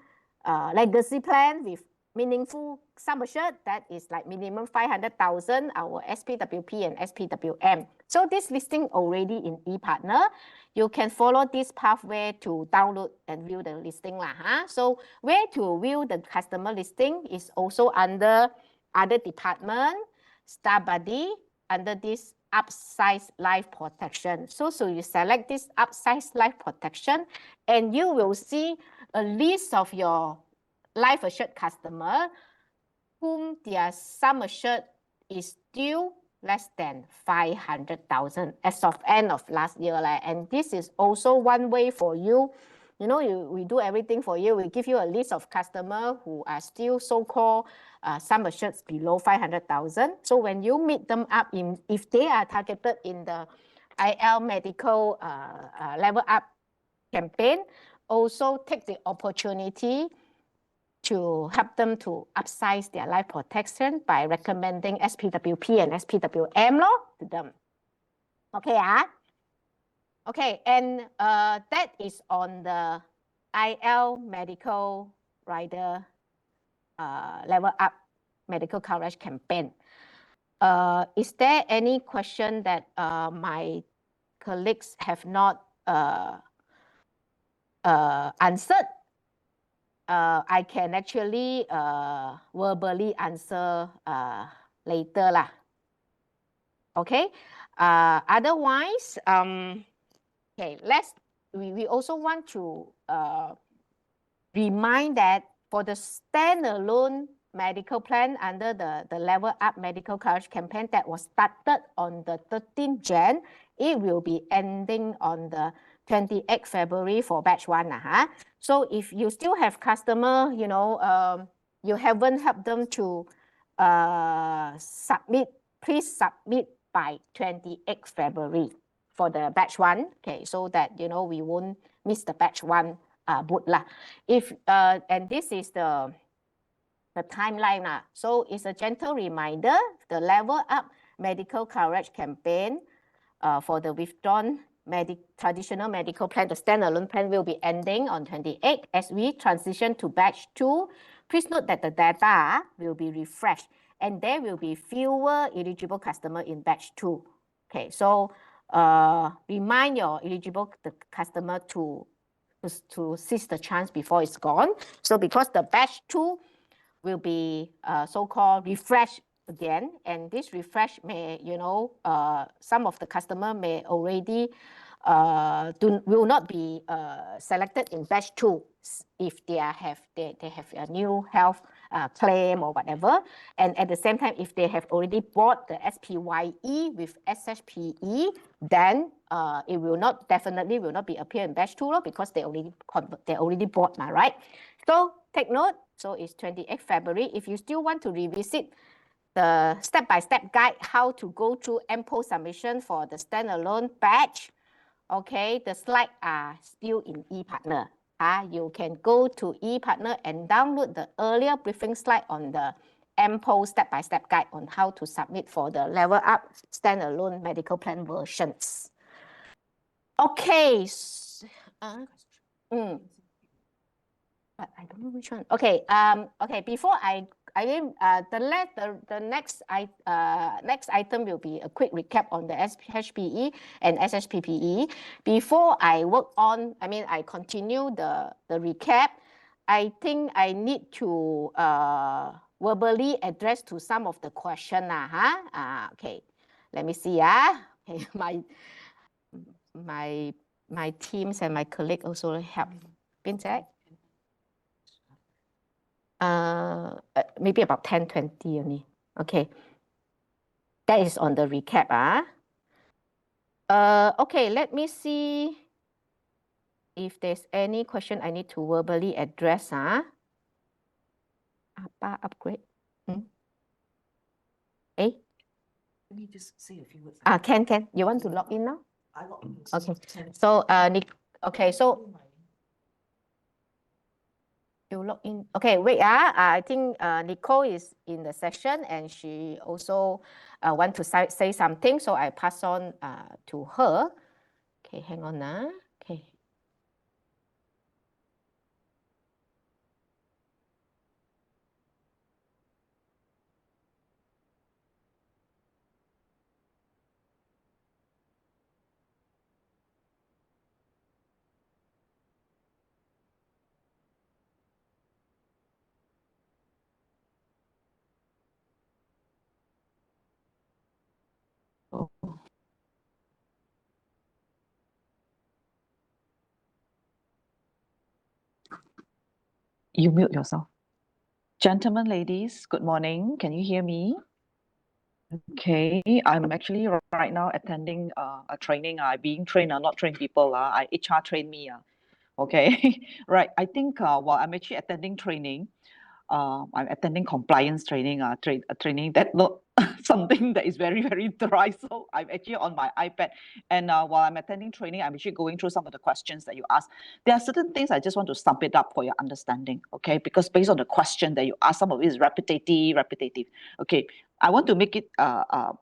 legacy plan with meaningful sum assured that is like minimum 500,000, our SPWP and SPWM. So this listing already in ePartner. You can follow this pathway to download and view the listing. So where to view the customer listing is also under other department, Star Buddy, under this Upsize Life Protection. So you select this Upsize Life Protection and you will see a list of your life assured customer whom their sum assured is still less than 500,000 as of end of last year. And this is also one way for you. We do everything for you. We give you a list of customers who are still so-called sum assured below 500,000. So when you meet them up, if they are targeted in the IL Medical Level Up campaign, also take the opportunity to help them to upsize their life protection by recommending SPWP and SPWM to them. Okay, okay, and that is on the IL Medical Rider Level Up Medical Coverage campaign. Is there any question that my colleagues have not answered? I can actually verbally answer later. Okay. Otherwise, okay, we also want to remind that for the standalone medical plan under the Level Up Medical Coverage campaign that was started on the 13th Jan, it will be ending on the 28th February for batch 1. So if you still have customer, you haven't helped them to submit, please submit by 28th February for the batch 1, okay, so that, you know, we won't miss the batch 1 boot lah. If, and this is the timeline lah. So it's a gentle reminder, the Level Up Medical Coverage Campaign for the withdrawn traditional medical plan, the standalone plan will be ending on 28th. As we transition to batch 2, please note that the data will be refreshed and there will be fewer eligible customers in batch 2. Okay, so remind your eligible customer to seize the chance before it's gone. So because the batch 2 will be so-called refreshed again, and this refresh may, you know, some of the customer may already will not be selected in batch 2 if they have a new health claim or whatever, and at the same time, if they have already bought the SPYE with SHPE, then it will not, definitely will not be appear in batch 2 because they already bought, right? So take note. So it's 28th February. If you still want to revisit the step-by-step guide how to go through MPO submission for the standalone batch, okay, the slides are still in ePartner. You can go to ePartner and download the earlier briefing slide on the MPO step-by-step guide on how to submit for the Level Up standalone medical plan versions. Okay. But I don't know which one. Okay. Okay. Before the next item will be a quick recap on the HPE and SHPPE. Before I work on, I continue the recap. I think I need to verbally address to some of the question. Okay. Let me see. Okay. My teams and my colleague also help. Been check. Maybe about 10-20 only. Okay. That is on the recap. Okay, let me see if there's any question I need to verbally address. APA upgrade. Let me just say a few words. Can. You want to log in now? I log in. Okay. So, okay, so you log in. Okay, wait. I think Nicole is in the session and she also want to say something. So I pass on to her. Okay, hang on. Okay. You mute yourself. Gentlemen, ladies, good morning. Can you hear me? Okay, I'm actually right now attending a training. Being trained, not train people. HR train me. Okay, right. I think while I'm actually attending training, I'm attending compliance training, training that not something that is very, very dry. So I'm actually on my iPad. And while I'm attending training, I'm actually going through some of the questions that you asked. There are certain things I just want to sum it up for your understanding, okay? Because based on the question that you asked, some of it is repetitive. Okay, I want to make it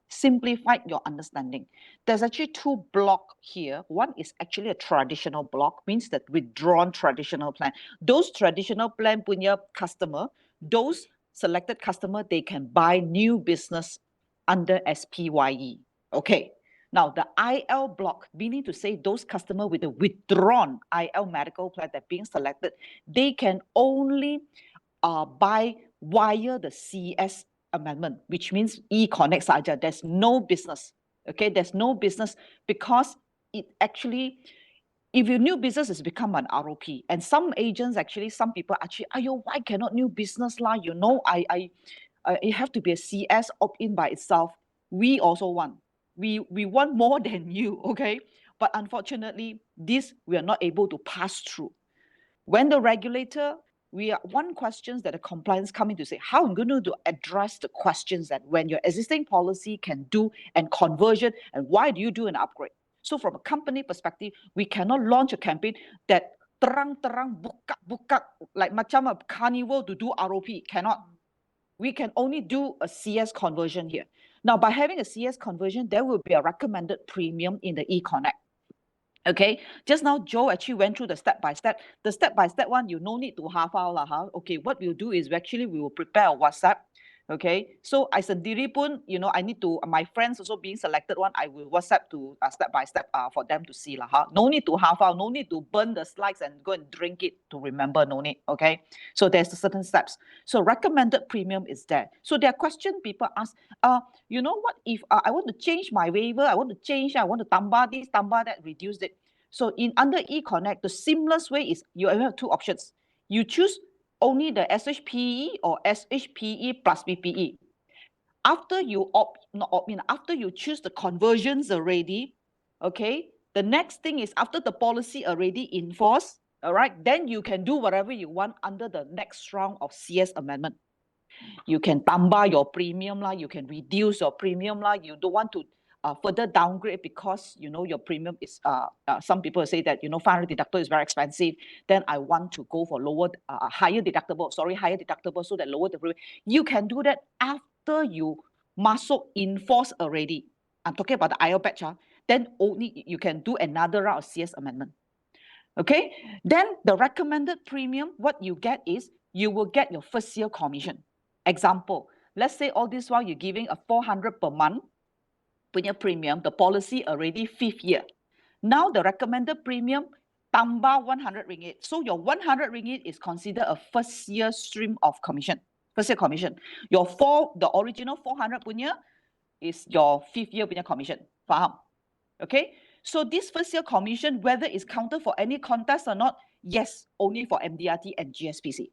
simplify your understanding. There's actually two blocks here. One is actually a traditional block, means that withdrawn traditional plan. Those traditional plan punya customer, those selected customer, they can buy new business under SPYE. Okay. Now the IL block, meaning to say those customer with the withdrawn IL medical plan that being selected, they can only buy via the CS amendment, which means e-connect saja. There's no business. Okay, there's no business because it actually, if your new business has become an ROP, and some agents actually, some people actually, ayo, why cannot new business lah? You know, it have to be a CS opt-in by itself. We also want. We want more than you, okay? But unfortunately, this we are not able to pass through. When the regulator one questions that the compliance coming to say, how I'm going to address the questions that when your existing policy can do and conversion, and why do you do an upgrade? So from a company perspective, we cannot launch a campaign that terang-terang buka like macam a carnival to do ROP. Cannot. We can only do a CS conversion here. Now, by having a CS conversion, there will be a recommended premium in the eConnect. Okay, just now Joe actually went through the step-by-step. The step-by-step one, you no need to hafal lah, huh? Okay, what we'll do is we will prepare a WhatsApp. Okay, so I sendiri pun, I need to, my friends also being selected one, I will WhatsApp to step-by-step for them to see lah, huh? No need to hafal, no need to burn the slides and go and drink it to remember, no need, okay? So there's certain steps. So recommended premium is there. So there are questions people ask, you know what, if I want to change my waiver, I want to tamba this, tamba that, reduce it. So under eConnect, the seamless way is you have two options. You choose only the SHPE or SHPE plus PPE. After you after you choose the conversions already, okay, the next thing is after the policy already in force, all right, then you can do whatever you want under the next round of CS amendment. You can tamba your premium lah, you can reduce your premium lah, you don't want to further downgrade because your premium is some people say that 500 deductible is very expensive, then I want to go for higher deductible so that lower the premium. You can do that after you masuk in force already. I'm talking about the IL batch, then only you can do another round of CS amendment. Okay, then the recommended premium, what you get is you will get your first year commission. Example, let's say all this while you're giving a 400 per month punya premium, the policy already 5th year. Now the recommended premium tambah 100 ringgit. So your 100 ringgit is considered a first year stream of commission, first year commission. The original 400 punya is your 5th year punya commission. Faham? Okay, so this first year commission, whether it's counted for any contest or not, yes, only for MDRT and GSPC.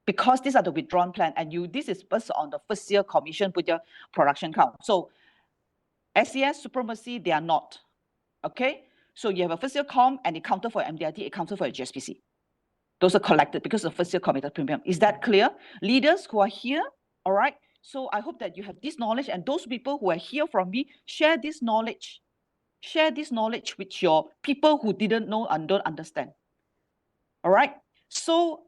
Because these are the withdrawn plan, and this is based on the first year commission with your production count. So SES, supremacy, they are not. Okay, so you have a first year com and it counted for MDRT, it counted for your GSPC. Those are collected because of first year committed premium. Is that clear? Leaders who are here, all right? So I hope that you have this knowledge, and those people who are here from me, share this knowledge. Share this knowledge with your people who didn't know and don't understand. All right. So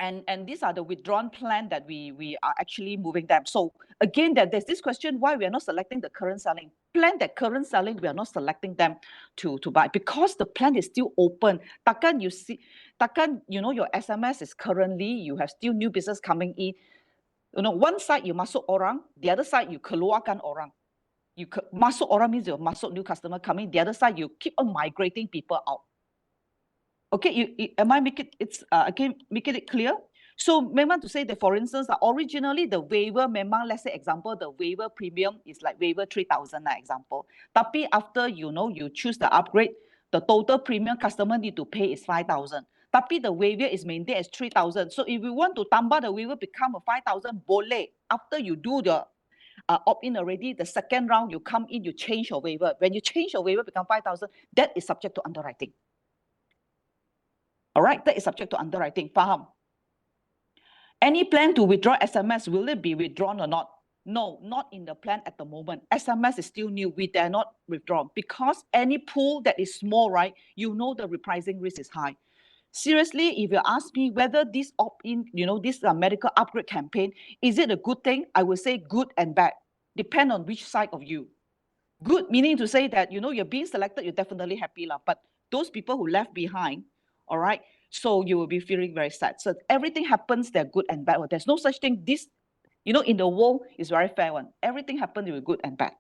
and these are the withdrawn plan that we are actually moving them. So again, there's this question why we are not selecting the current selling plan. That current selling, we are not selecting them to buy because the plan is still open. Takkan your SMS is currently, you have still new business coming in. One side you masuk orang, the other side you keluarkan orang. You masuk orang means you masuk new customer coming. The other side, you keep on migrating people out. Okay, am I making it clear? So memang to say that, for instance, originally the waiver memang, let's say example, the waiver premium is like waiver 3,000 example. Tapi after you choose the upgrade, the total premium customer need to pay is 5,000. Tapi the waiver is maintained as 3,000. So if you want to tambah the waiver become a 5,000, boleh. After you do the opt-in already, the second round you come in, you change your waiver. When you change your waiver become 5,000, that is subject to underwriting. All right, that is subject to underwriting. Faham? Any plan to withdraw SMS, will it be withdrawn or not? No, not in the plan at the moment. SMS is still new. We dare not withdraw because any pool that is small, right? The repricing risk is high. Seriously, if you ask me whether this opt-in, this medical upgrade campaign, is it a good thing? I would say good and bad. Depend on which side of you. Good, meaning to say that, you're being selected, you're definitely happy. But those people who left behind, all right, so you will be feeling very sad. So everything happens, they're good and bad. Well, there's no such thing. This, in the world is very fair one. Everything happens with good and bad.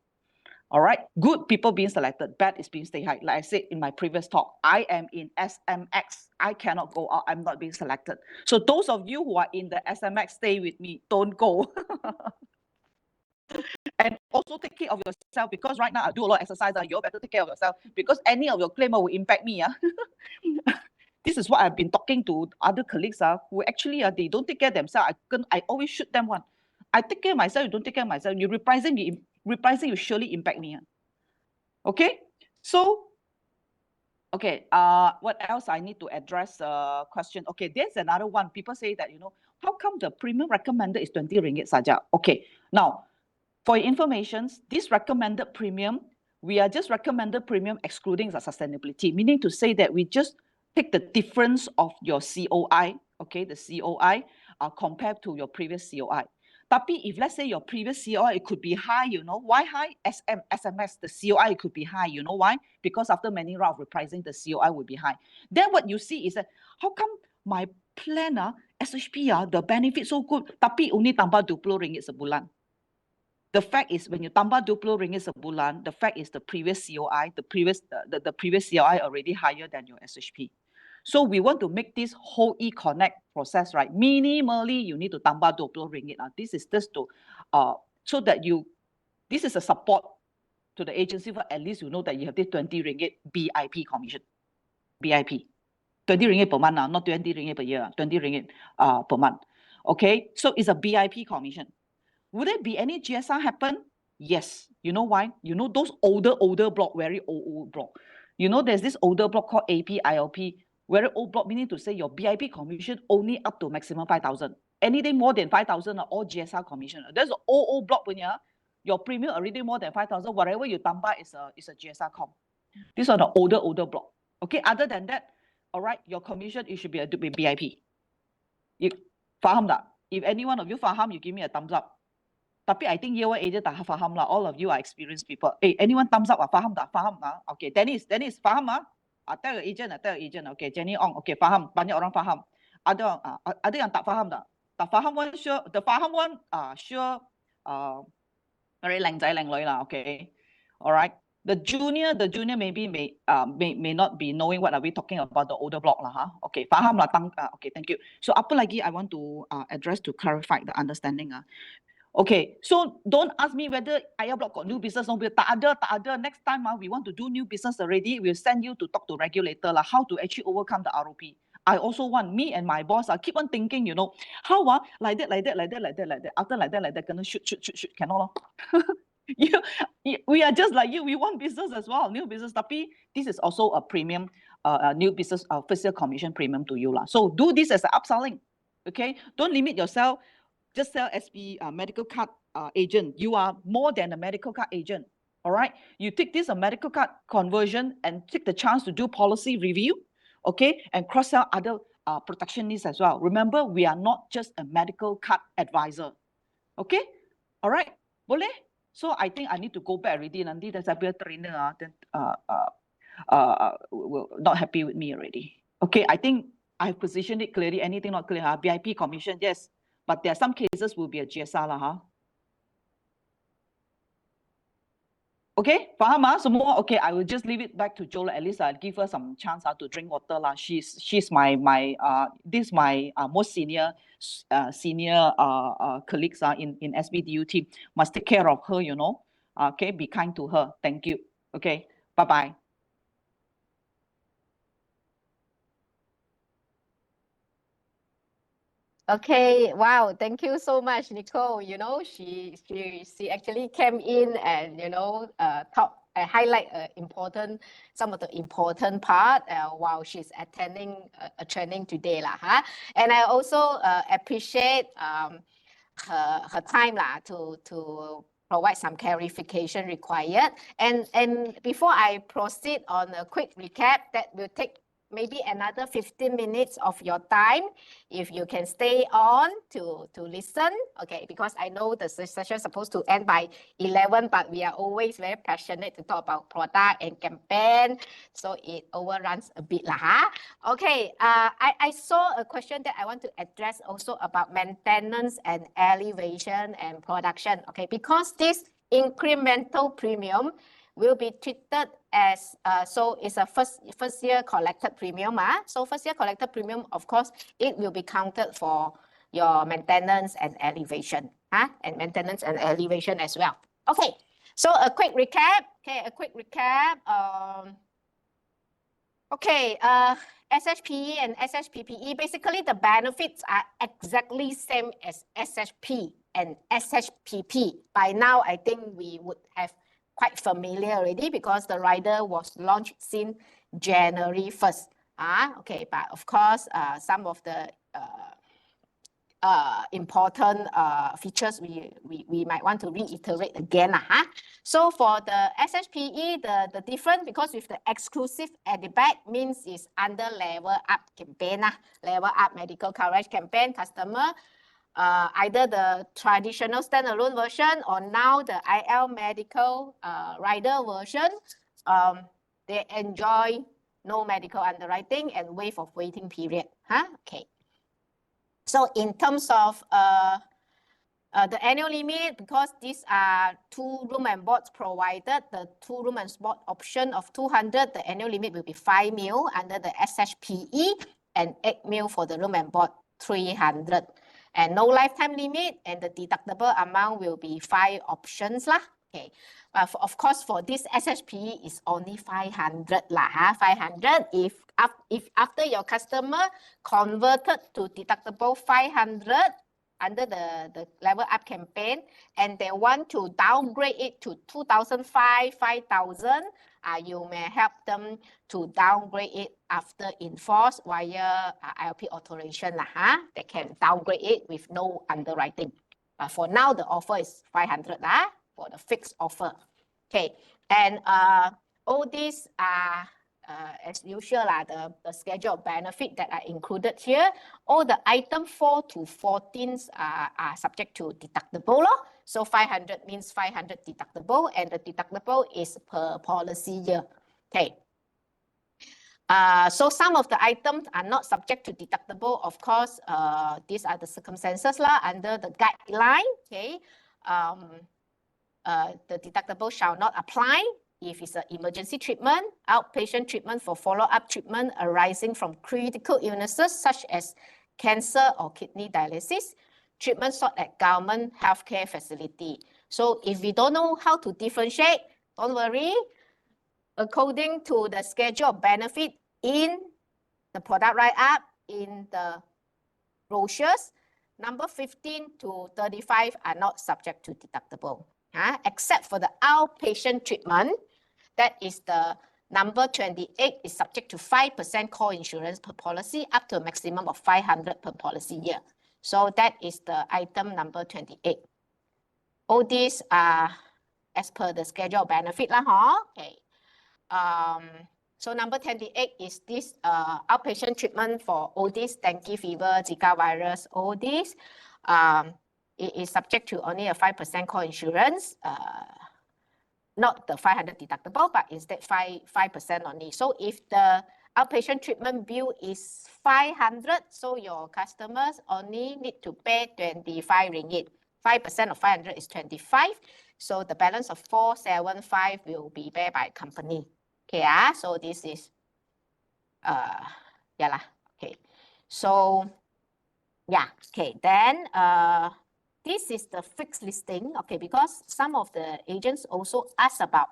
All right, good people being selected, bad is being stay high. Like I said in my previous talk, I am in SMX. I cannot go out. I'm not being selected. So those of you who are in the SMX, stay with me. Don't go. And also take care of yourself because right now I do a lot of exercise. You better take care of yourself because any of your claim will impact me. This is what I've been talking to other colleagues who actually they don't take care of themselves. I always shoot them one. I take care of myself, you don't take care of myself. You repricing will surely impact me. Okay, so Okay, what else I need to address question? Okay, there's another one. People say that, how come the premium recommended is 20 ringgit saja? Okay, now, for your information, this recommended premium, we are just recommended premium excluding the sustainability, meaning to say that we just take the difference of your COI, okay, the COI, compared to your previous COI. Tapi if let's say your previous COI, it could be high, why high? SMS, the COI could be high. You know why? Because after many rounds of repricing, the COI will be high. Then what you see is that, how come my plan, SHP, the benefit so good, tapi only tambah 20 ringgit sebulan? The fact is, when you tambah 20 ringgit sebulan, the fact is the previous COI, the previous COI already higher than your SHP. So we want to make this whole e-connect process, right? Minimally, you need to tambah 20 ringgit. This is just to, so that this is a support to the agency, for at least you know that you have this 20 ringgit BIP commission. BIP. 20 ringgit per month, not 20 ringgit per year, 20 ringgit per month. Okay, so it's a BIP commission. Would there be any GSR happen? Yes. You know why? You know those older block, very old block. There's this older block called AP, ILP, very old block, meaning to say your BIP commission only up to maximum 5,000. Anything more than 5,000 are all GSR commission. There's an old block when your premium already more than 5,000, whatever you tambah is a GSR com. These are the older block. Okay, other than that, all right, your commission, it should be a BIP. You faham tak? If any one of you faham, you give me a thumbs up. Tapi I think year one agent tak faham lah. All of you are experienced people. Hey, anyone thumbs up? Faham tak? Faham lah. Okay, Dennis, faham ah? Tell your agent. Okay, Jenny Ong. Okay, faham. Banyak orang faham. Ada yang tak faham tak? Tak faham one sure. The faham one, sure. Very lang loi lah. Okay, all right. The junior maybe may not be knowing what are we talking about, the older block lah. Okay, faham lah. Okay, thank you. So apa lagi I want to address to clarify the understanding. Okay, so don't ask me whether IL block got new business. No, tak ada. Next time we want to do new business already, we'll send you to talk to regulator how to actually overcome the ROP. I also want me and my boss keep on thinking, how like that. After like that, gonna shoot, cannot. We are just like you. We want business as well, new business. Tapi this is also a premium, new business, first year commission premium to you lah. So do this as an upselling. Okay, don't limit yourself. Just sell SB medical card agent. You are more than a medical card agent. All right. You take this a medical card conversion and take the chance to do policy review. Okay, and cross sell other protection needs as well. Remember, we are not just a medical card advisor. Okay. All right. Boleh? So I think I need to go back already. Nanti there's a trainer then will not happy with me already. Okay. I think I've positioned it clearly. Anything not clear? BIP commission, yes. But there are some cases will be a GSR lah, Okay, faham semua? Okay, I will just leave it back to Jola. At least I'll give her some chance to drink water lah. She's my this my most senior colleagues in SBDU team. Must take care of her, Okay, be kind to her. Thank you. Okay, bye. Okay, wow, thank you so much, Nicole. She actually came in and highlight some of the important part while she's attending a training today lah. And I also appreciate her time to provide some clarification required. And before I proceed on a quick recap, that will take maybe another 15 minutes of your time if you can stay on to listen. Okay, because I know the session is supposed to end by 11, but we are always very passionate to talk about product and campaign, so it overruns a bit lah. Okay, I saw a question that I want to address also about maintenance and elevation and production. Okay, because this incremental premium will be treated as, so it's a first year collected premium. So first year collected premium, of course, it will be counted for your maintenance and elevation, and maintenance and elevation as well. Okay, so a quick recap. SHPE and SHPPE, basically the benefits are exactly same as SHP and SHPP. By now, I think we would have quite familiar already because the rider was launched since January 1st. Okay, but of course, some of the important features we might want to reiterate again. So for the SHPE, the different, because with the exclusive at the back means is under level up campaign, level up medical coverage campaign customer, either the traditional standalone version or now the IL medical rider version, they enjoy no medical underwriting and waive of waiting period. Okay. So in terms of the annual limit, because these are 2 room and boards provided, the 2 room and board option of 200, the annual limit will be 5 mil under the SHPE and 8 mil for the room and board 300. And no lifetime limit, and the deductible amount will be 5 options lah. Okay, of course for this SHPE is only 500 lah. 500 if after your customer converted to deductible 500 under the level up campaign and they want to downgrade it to 2005, 5000, you may help them to downgrade it after enforce via ILP authorization. They can downgrade it with no underwriting. But for now, the offer is 500 for the fixed offer. Okay, and all these are as usual, the schedule of benefit that are included here. All the item 4 to 14 are subject to deductible. So 500 means 500 deductible, and the deductible is per policy year. Okay. So some of the items are not subject to deductible. Of course, these are the circumstances under the guideline. Okay. The deductible shall not apply if it's an emergency treatment, outpatient treatment for follow-up treatment arising from critical illnesses such as cancer or kidney dialysis, treatment sought at government healthcare facility. So if we don't know how to differentiate, don't worry. According to the schedule of benefit in the product write-up, in the brochures, number 15 to 35 are not subject to deductible. Except for the outpatient treatment, that is the number 28 is subject to 5% co-insurance per policy up to a maximum of 500 per policy year. So that is the item number 28. All these are as per the schedule of benefit. Okay. So number 28 is this outpatient treatment for all these dengue fever, Zika virus, all these. It is subject to only a 5% co-insurance, not the 500 deductible, but instead 5% only. So if the outpatient treatment bill is 500, so your customers only need to pay 25 ringgit. 5% of 500 is 25. So the balance of 475 will be paid by company. Okay, so this is, okay. So, yeah, okay, then, this is the fixed listing, okay, because some of the agents also ask about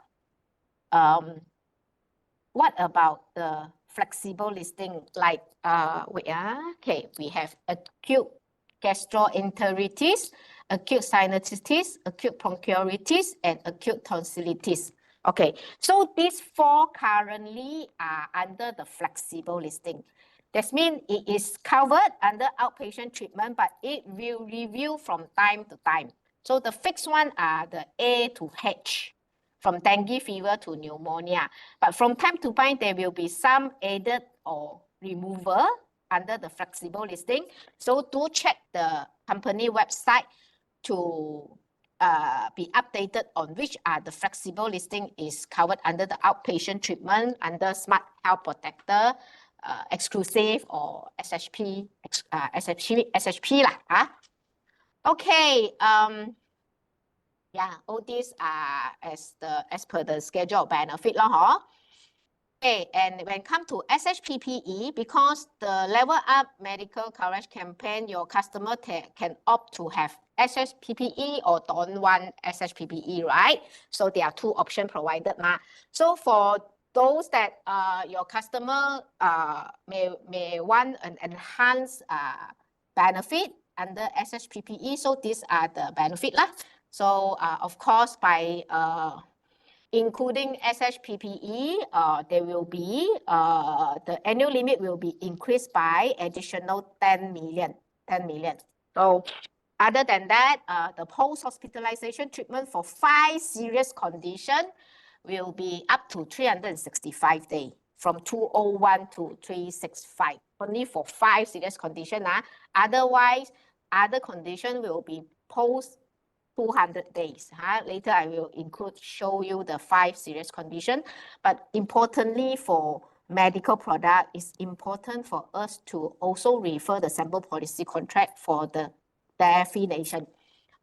what about the flexible listing, like okay, we have acute gastroenteritis, acute sinusitis, acute bronchiolitis, and acute tonsillitis. Okay, so these 4 currently are under the flexible listing. That means it is covered under outpatient treatment, but it will review from time to time. So the fixed one are the A to H, from dengue fever to pneumonia. But from time to time, there will be some added or removal under the flexible listing. So do check the company website to be updated on which are the flexible listing is covered under the outpatient treatment, under Smart Health Protector, exclusive or SHP, SHP lah. Okay, yeah, all these are as per the schedule of benefit lah. Okay, and when it comes to SHPPE, because the level up medical coverage campaign, your customer can opt to have SHPPE or don't want SHPPE, right? So there are 2 options provided. So for those that your customer may want an enhanced benefit under SHPPE, so these are the benefit lah. So of course, by including SHPPE, there will be, the annual limit will be increased by additional 10 million. So other than that, the post-hospitalization treatment for 5 serious conditions will be up to 365 days, from 201 to 365, only for 5 serious conditions. Otherwise, other conditions will be post 200 days. Later, I will show you the 5 serious conditions. But importantly, for medical product, it's important for us to also refer the sample policy contract for the definition.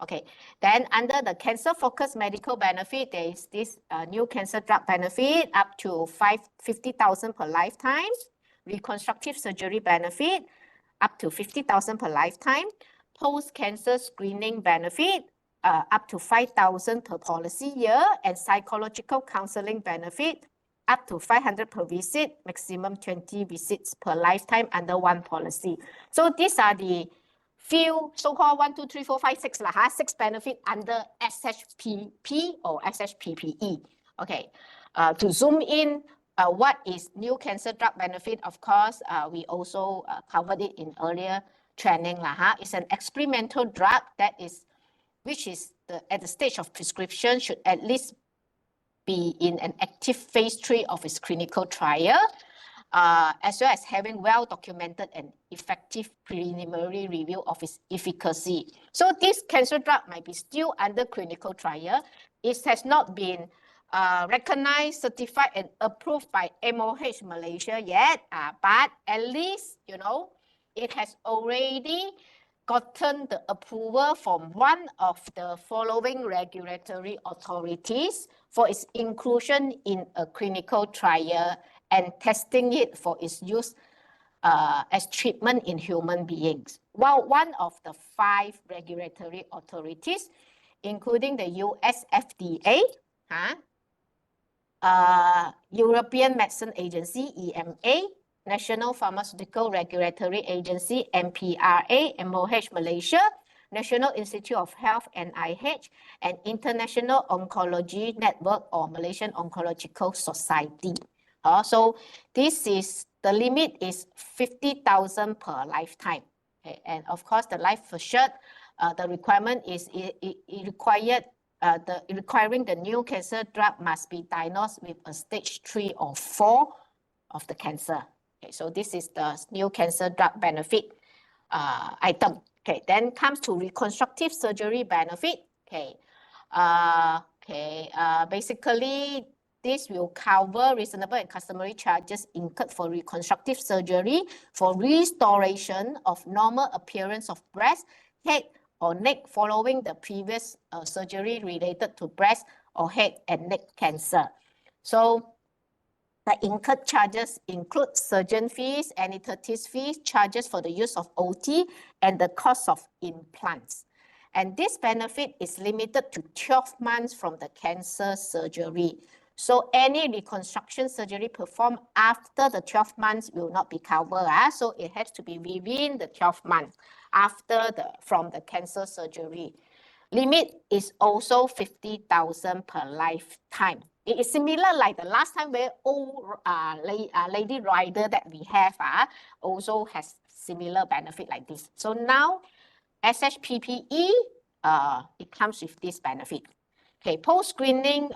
Okay, then under the cancer-focused medical benefit, there is this new cancer drug benefit up to 50,000 per lifetime, reconstructive surgery benefit up to 50,000 per lifetime, post-cancer screening benefit up to 5,000 per policy year, and psychological counseling benefit up to 500 per visit, maximum 20 visits per lifetime under one policy. So these are the few so-called 1, 2, 3, 4, 5, 6 6 benefit under SHPP or SHPPE. Okay, to zoom in, what is new cancer drug benefit? Of course, we also covered it in earlier training. It's an experimental drug that is, which is at the stage of prescription, should at least be in an active phase 3 of its clinical trial, as well as having well-documented and effective preliminary review of its efficacy. So this cancer drug might be still under clinical trial. It has not been recognized, certified, and approved by MOH Malaysia yet, but at least, you know, it has already gotten the approval from one of the following regulatory authorities for its inclusion in a clinical trial and testing it for its use as treatment in human beings. While one of the 5 regulatory authorities, including the US FDA, European Medicine Agency, EMA, National Pharmaceutical Regulatory Agency, MPRA, MOH Malaysia, National Institute of Health, NIH, and International Oncology Network or Malaysian Oncological Society. So this is, the limit is 50,000 per lifetime. Okay? And of course, the life assured, the requirement is requiring the new cancer drug must be diagnosed with a stage 3 or 4 of the cancer. Okay, so this is the new cancer drug benefit item. Okay, then comes to reconstructive surgery benefit. Okay, basically this will cover reasonable and customary charges incurred for reconstructive surgery for restoration of normal appearance of breast, head, or neck following the previous surgery related to breast or head and neck cancer. So the incurred charges include surgeon fees, anesthetist fees, charges for the use of OT, and the cost of implants. And this benefit is limited to 12 months from the cancer surgery. So any reconstruction surgery performed after the 12 months will not be covered. So it has to be within the 12 months from the cancer surgery. Limit is also 50,000 per lifetime. It is similar like the last time very old lady rider that we have also has similar benefit like this. So now SHPPE, it comes with this benefit. Okay, post-screening,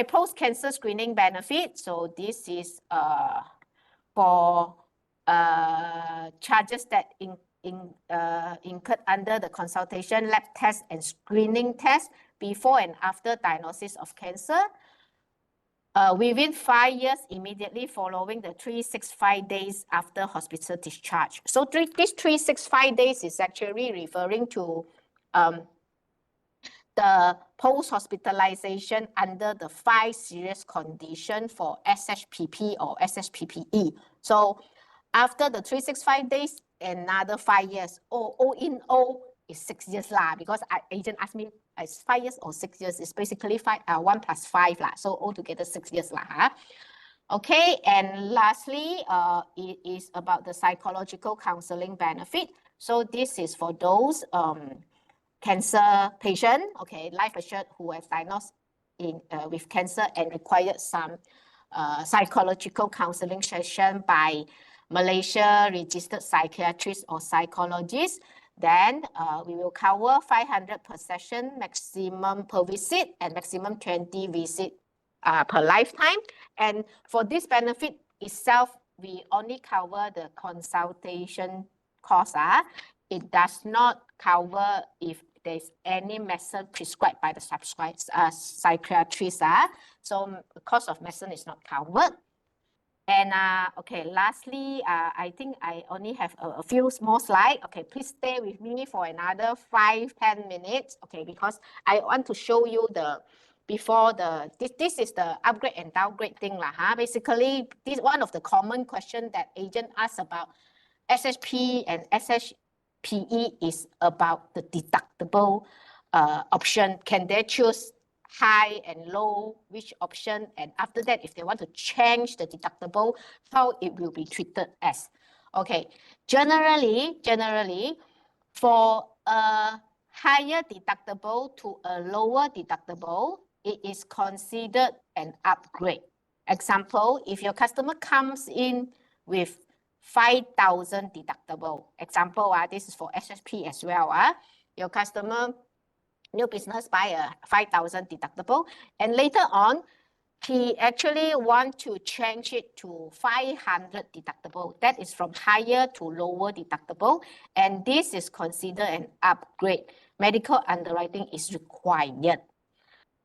post-cancer screening benefit. So this is for charges that incurred under the consultation, lab test, and screening test before and after diagnosis of cancer within 5 years immediately following the 365 days after hospital discharge. So this 365 days is actually referring to the post-hospitalization under the 5 serious conditions for SHPP or SHPPE. So after the 365 days, another 5 years, all in all is 6 years because agent asked me, it's 5 years or 6 years? It's basically 1 plus 5 so altogether 6 years Okay, and lastly, it is about the psychological counseling benefit. So this is for those cancer patient, okay, life assured who have diagnosed with cancer and required some psychological counseling session by Malaysia registered psychiatrist or psychologist, then we will cover 500 per session, maximum per visit, and maximum 20 visit per lifetime. And for this benefit itself, we only cover the consultation cost. It does not cover if there's any medicine prescribed by the psychiatrist. So the cost of medicine is not covered. And okay, lastly, I think I only have a few small slides. Okay, please stay with me for another 5-10 minutes. Okay, because I want to show you this is the upgrade and downgrade thing. Basically, this one of the common question that agent asks about SHP and SHPE is about the deductible option. Can they choose high and low, which option? And after that, if they want to change the deductible, how it will be treated as. Okay, generally, for a higher deductible to a lower deductible, it is considered an upgrade. Example, if your customer comes in with 5,000 deductible. Example, this is for SHP as well. Your customer, new business, buy a 5,000 deductible, and later on, he actually want to change it to 500 deductible. That is from higher to lower deductible, and this is considered an upgrade. Medical underwriting is required.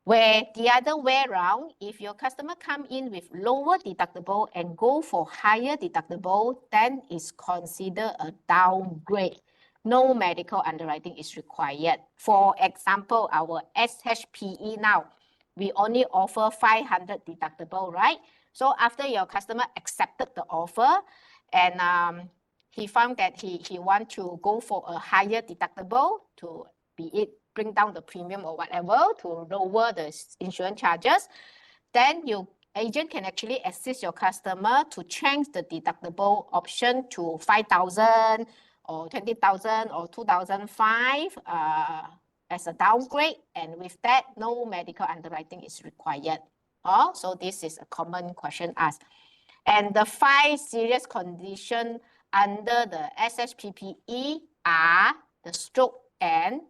Where the other way around, if your customer come in with lower deductible and go for higher deductible, then it's considered a downgrade. No medical underwriting is required. For example, our SHPE now, we only offer 500 deductible, right? So after your customer accepted the offer and he found that he want to go for a higher deductible to be it bring down the premium or whatever to lower the insurance charges, then your agent can actually assist your customer to change the deductible option to 5,000 or 20,000 or 2,005 as a downgrade. And with that, no medical underwriting is required. So this is a common question asked. And the 5 serious conditions under the SHPPE are the stroke and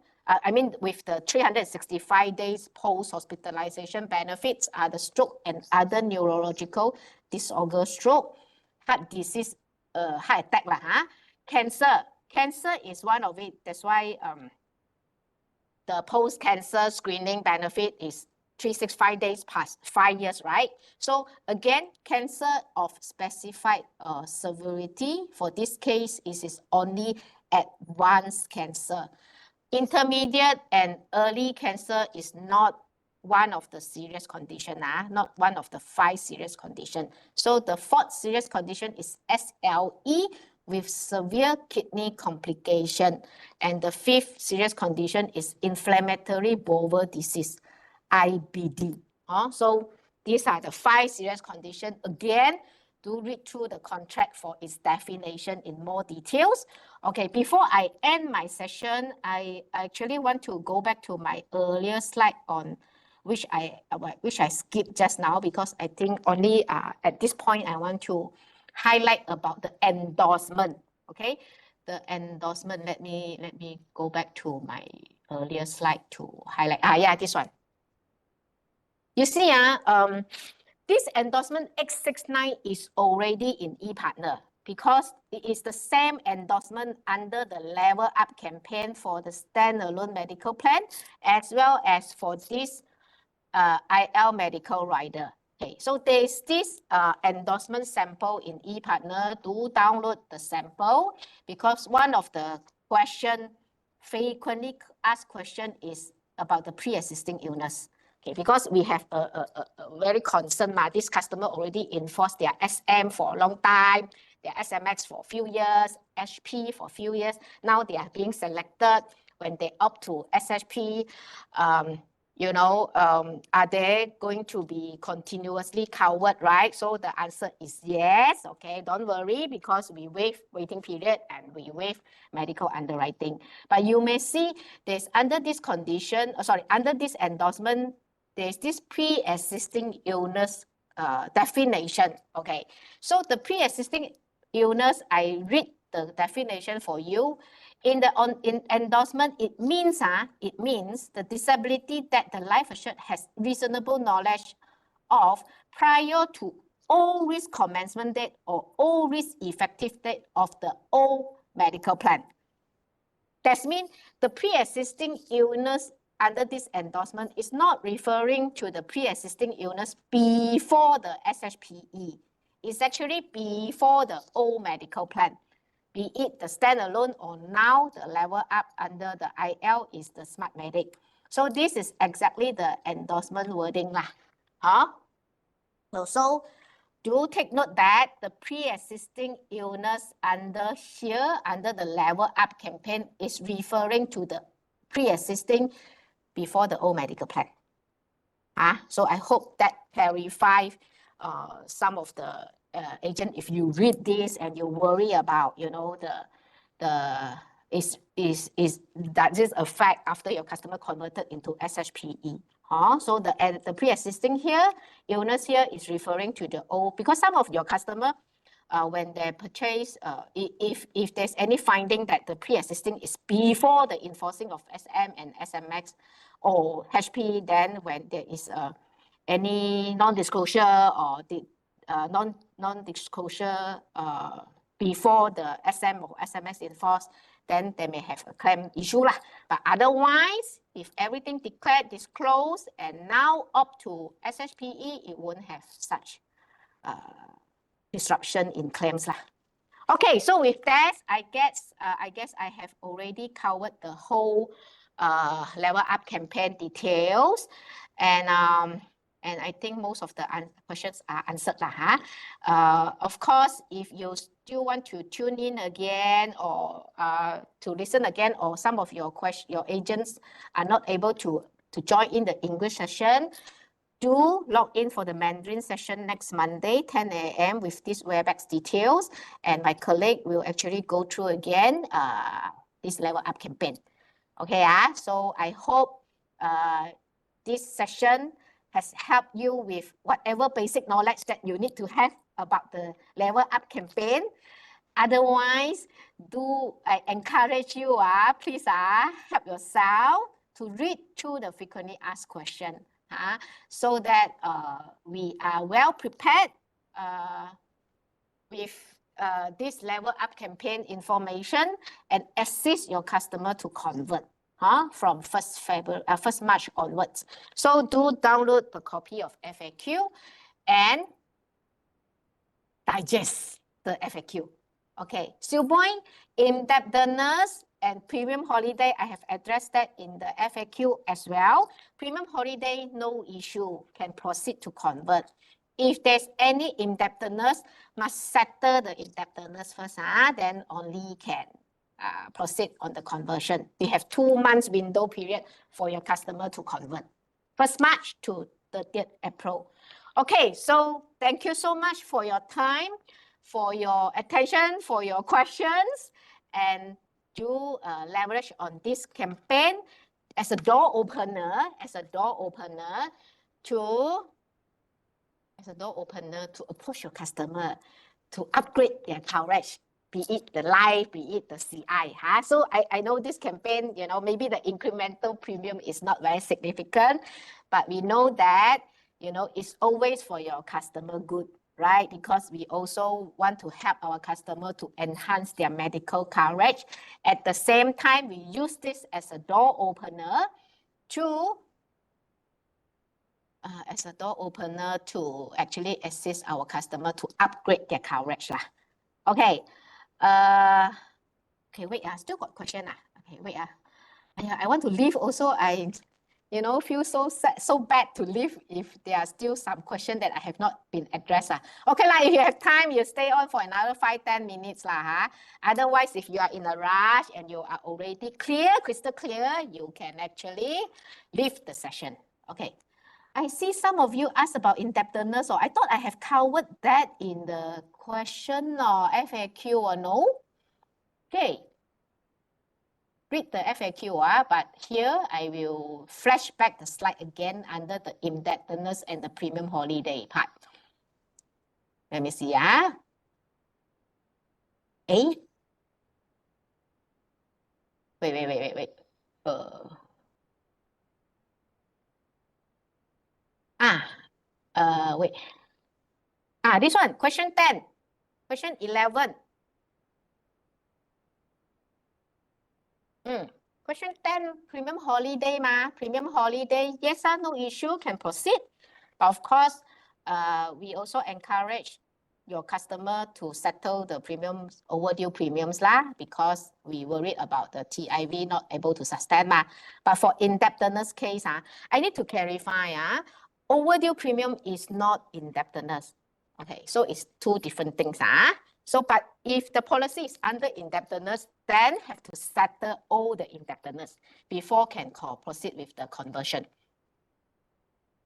with the 365 days post-hospitalization benefits are the stroke and other neurological disorder, stroke, heart disease, heart attack, cancer. Cancer is one of it. That's why the post-cancer screening benefit is 365 days past 5 years, right? So again, cancer of specified severity. For this case, it is only advanced cancer. Intermediate and early cancer is not one of the serious condition, not one of the 5 serious condition. So the 4th serious condition is SLE with severe kidney complication. And the 5th serious condition is inflammatory bowel disease, IBD. So these are the 5 serious conditions. Again, do read through the contract for its definition in more details. Okay, before I end my session, I actually want to go back to my earlier slide on which I skipped just now, because I think only at this point I want to highlight about the endorsement. Okay, the endorsement. Let me go back to my earlier slide to highlight. Yeah, this one. You see, this endorsement X69 is already in ePartner because it is the same endorsement under the Level Up campaign for the standalone medical plan, as well as for this IL medical rider. Okay, so there's this endorsement sample in ePartner. Do download the sample, because one of the frequently asked question is about the pre-existing illness. Okay, because we have a very concerned, this customer already enforced their SM for a long time, their SMX for a few years, HP for a few years. Now they are being selected. When they opt to SHP, are they going to be continuously covered, right? So the answer is yes. Okay, don't worry, because we waive waiting period and we waive medical underwriting. But you may see there's under this condition, under this endorsement, there's this pre-existing illness definition. Okay, so the pre-existing illness, I read the definition for you. In the endorsement, it means the disability that the life assured has reasonable knowledge of prior to all risk commencement date or all risk effective date of the old medical plan. That means the pre-existing illness under this endorsement is not referring to the pre-existing illness before the SHPE. It's actually before the old medical plan, be it the standalone or now the level up under the IL is the Smart Medic. So this is exactly the endorsement wording lah. So do take note that the pre-existing illness under here, under the level up campaign, is referring to the pre-existing before the old medical plan. So I hope that clarifies some of the agent. If you read this and you worry about, you know, does this affect after your customer converted into SHPE? So the pre-existing here, illness here is referring to the old, because some of your customer, when they purchase, if there's any finding that the pre-existing is before the enforcing of SM and SMX or HP, then when there is any non-disclosure or the non-disclosure before the SM or SMS enforced, then they may have a claim issue lah. But otherwise, if everything declared, disclosed, and now up to SHPE, it won't have such disruption in claims lah. Okay, so with that, I guess I have already covered the whole level up campaign details, and I think most of the questions are answered lah. Of course, if you still want to tune in again or to listen again, or some of your agents are not able to join in the English session, do log in for the Mandarin session next Monday, 10 a.m. with these WebEx details, and my colleague will actually go through again this level up campaign. Okay, so I hope this session has helped you with whatever basic knowledge that you need to have about the level up campaign. Otherwise, I encourage you, please help yourself to read through the frequently asked question, so that we are well prepared with this level up campaign information and assist your customer to convert from 1st March onwards. So do download the copy of FAQ and digest the FAQ. Okay, still point, indebtedness and premium holiday, I have addressed that in the FAQ as well. Premium holiday, no issue, can proceed to convert. If there's any indebtedness, must settle the indebtedness first, then only can proceed on the conversion. We have 2 months window period for your customer to convert. 1st March to 30th April. Okay, so thank you so much for your time, for your attention, for your questions, and do leverage on this campaign as a door opener, to approach your customer to upgrade their coverage, be it the life, be it the CI. So I know this campaign, you know, maybe the incremental premium is not very significant, but we know that, you know, it's always for your customer good, right? Because we also want to help our customer to enhance their medical coverage. At the same time, we use this as a door opener to actually assist our customer to upgrade their coverage lah. Okay. Okay, wait, still got question. Okay, wait. I want to leave also. I feel so sad, so bad to leave if there are still some questions that I have not been addressed. Okay, if you have time, you stay on for another 5-10 minutes. Otherwise, if you are in a rush and you are already clear, crystal clear, you can actually leave the session. Okay. I see some of you asked about indebtedness, or I thought I have covered that in the question or FAQ or no. Okay. read the FAQ, but here I will flash back the slide again under the indebtedness and the premium holiday part. Let me see. Wait. Wait. Wait. This one, question 10, question 11. Question 10, premium holiday premium holiday, yes or no issue, can proceed. But of course, we also encourage your customer to settle the premiums, overdue premiums because we worried about the TIV not able to sustain But for indebtedness case, I need to clarify, overdue premium is not indebtedness. Okay, so it's two different things. So, but if the policy is under indebtedness, then have to settle all the indebtedness before can proceed with the conversion.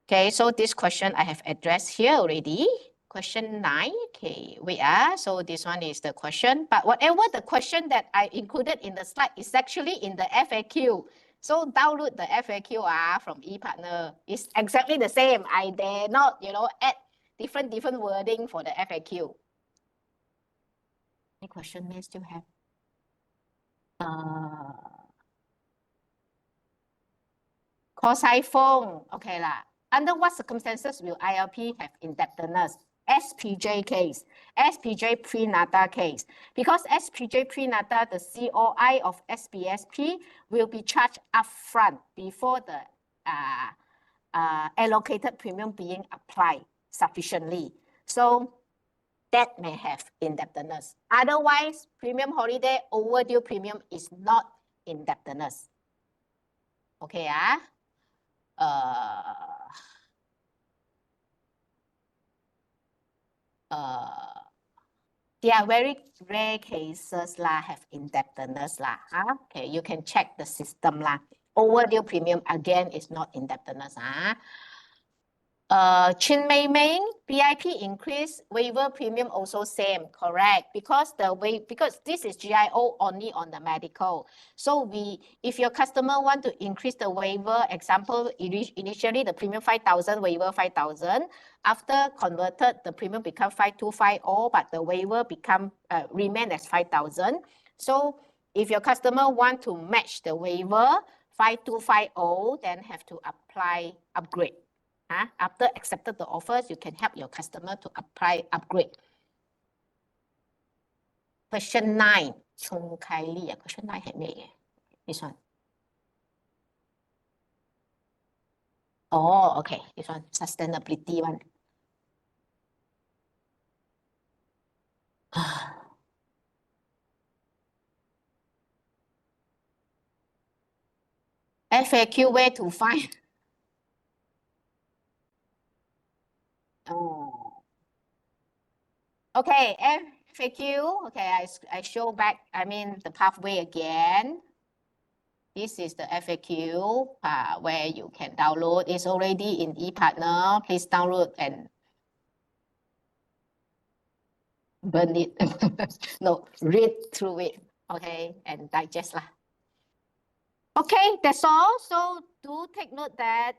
Okay, so this question I have addressed here already. Question 9. Okay, wait. So this one is the question. But whatever the question that I included in the slide is actually in the FAQ. So download the FAQ from ePartner. It's exactly the same. I dare not, add different wording for the FAQ. Any question may still have? Cause iPhone. Okay lah. Under what circumstances will ILP have indebtedness? SPJ case, SPJ prenatal case. Because SPJ prenatal, the COI of SPSP will be charged upfront before the allocated premium being applied sufficiently. So that may have indebtedness. Otherwise, premium holiday overdue premium is not indebtedness. Okay, there are very rare cases have indebtedness Okay, you can check the system Overdue premium again is not indebtedness Chin Mei Ming, BIP increase, waiver premium also same, correct? Because this is GIO only on the medical. So if your customer want to increase the waiver, example, initially the premium 5,000, waiver 5,000. After converted, the premium become 5,250, but the waiver remain as 5,000. So if your customer want to match the waiver 5,250, then have to apply upgrade. After accepted the offers, you can help your customer to apply upgrade. Question 9. Chung Kai Li. Question 9 had made. This one. Oh, okay. This one. Sustainability one. FAQ, where to find? Okay, FAQ. Okay, I show back, the pathway again. This is the FAQ where you can download. It's already in ePartner. Please download and burn it. No, read through it. Okay, and digest Okay, that's all. So do take note that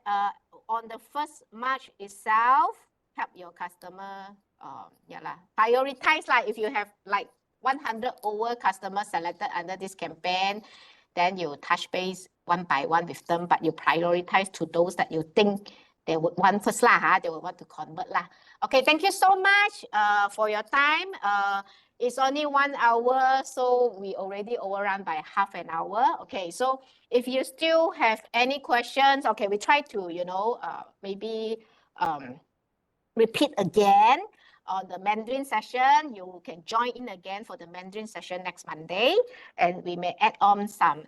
on the 1st March itself, help your customer. Prioritize if you have 100 over customers selected under this campaign, then you touch base one by one with them, but you prioritize to those that you think they would want first they would want to convert Okay, thank you so much for your time. It's only 1 hour, so we already overrun by half an hour. Okay, so if you still have any questions, okay, we try to, maybe repeat again on the Mandarin session. You can join in again for the Mandarin session next Monday, and we may add on some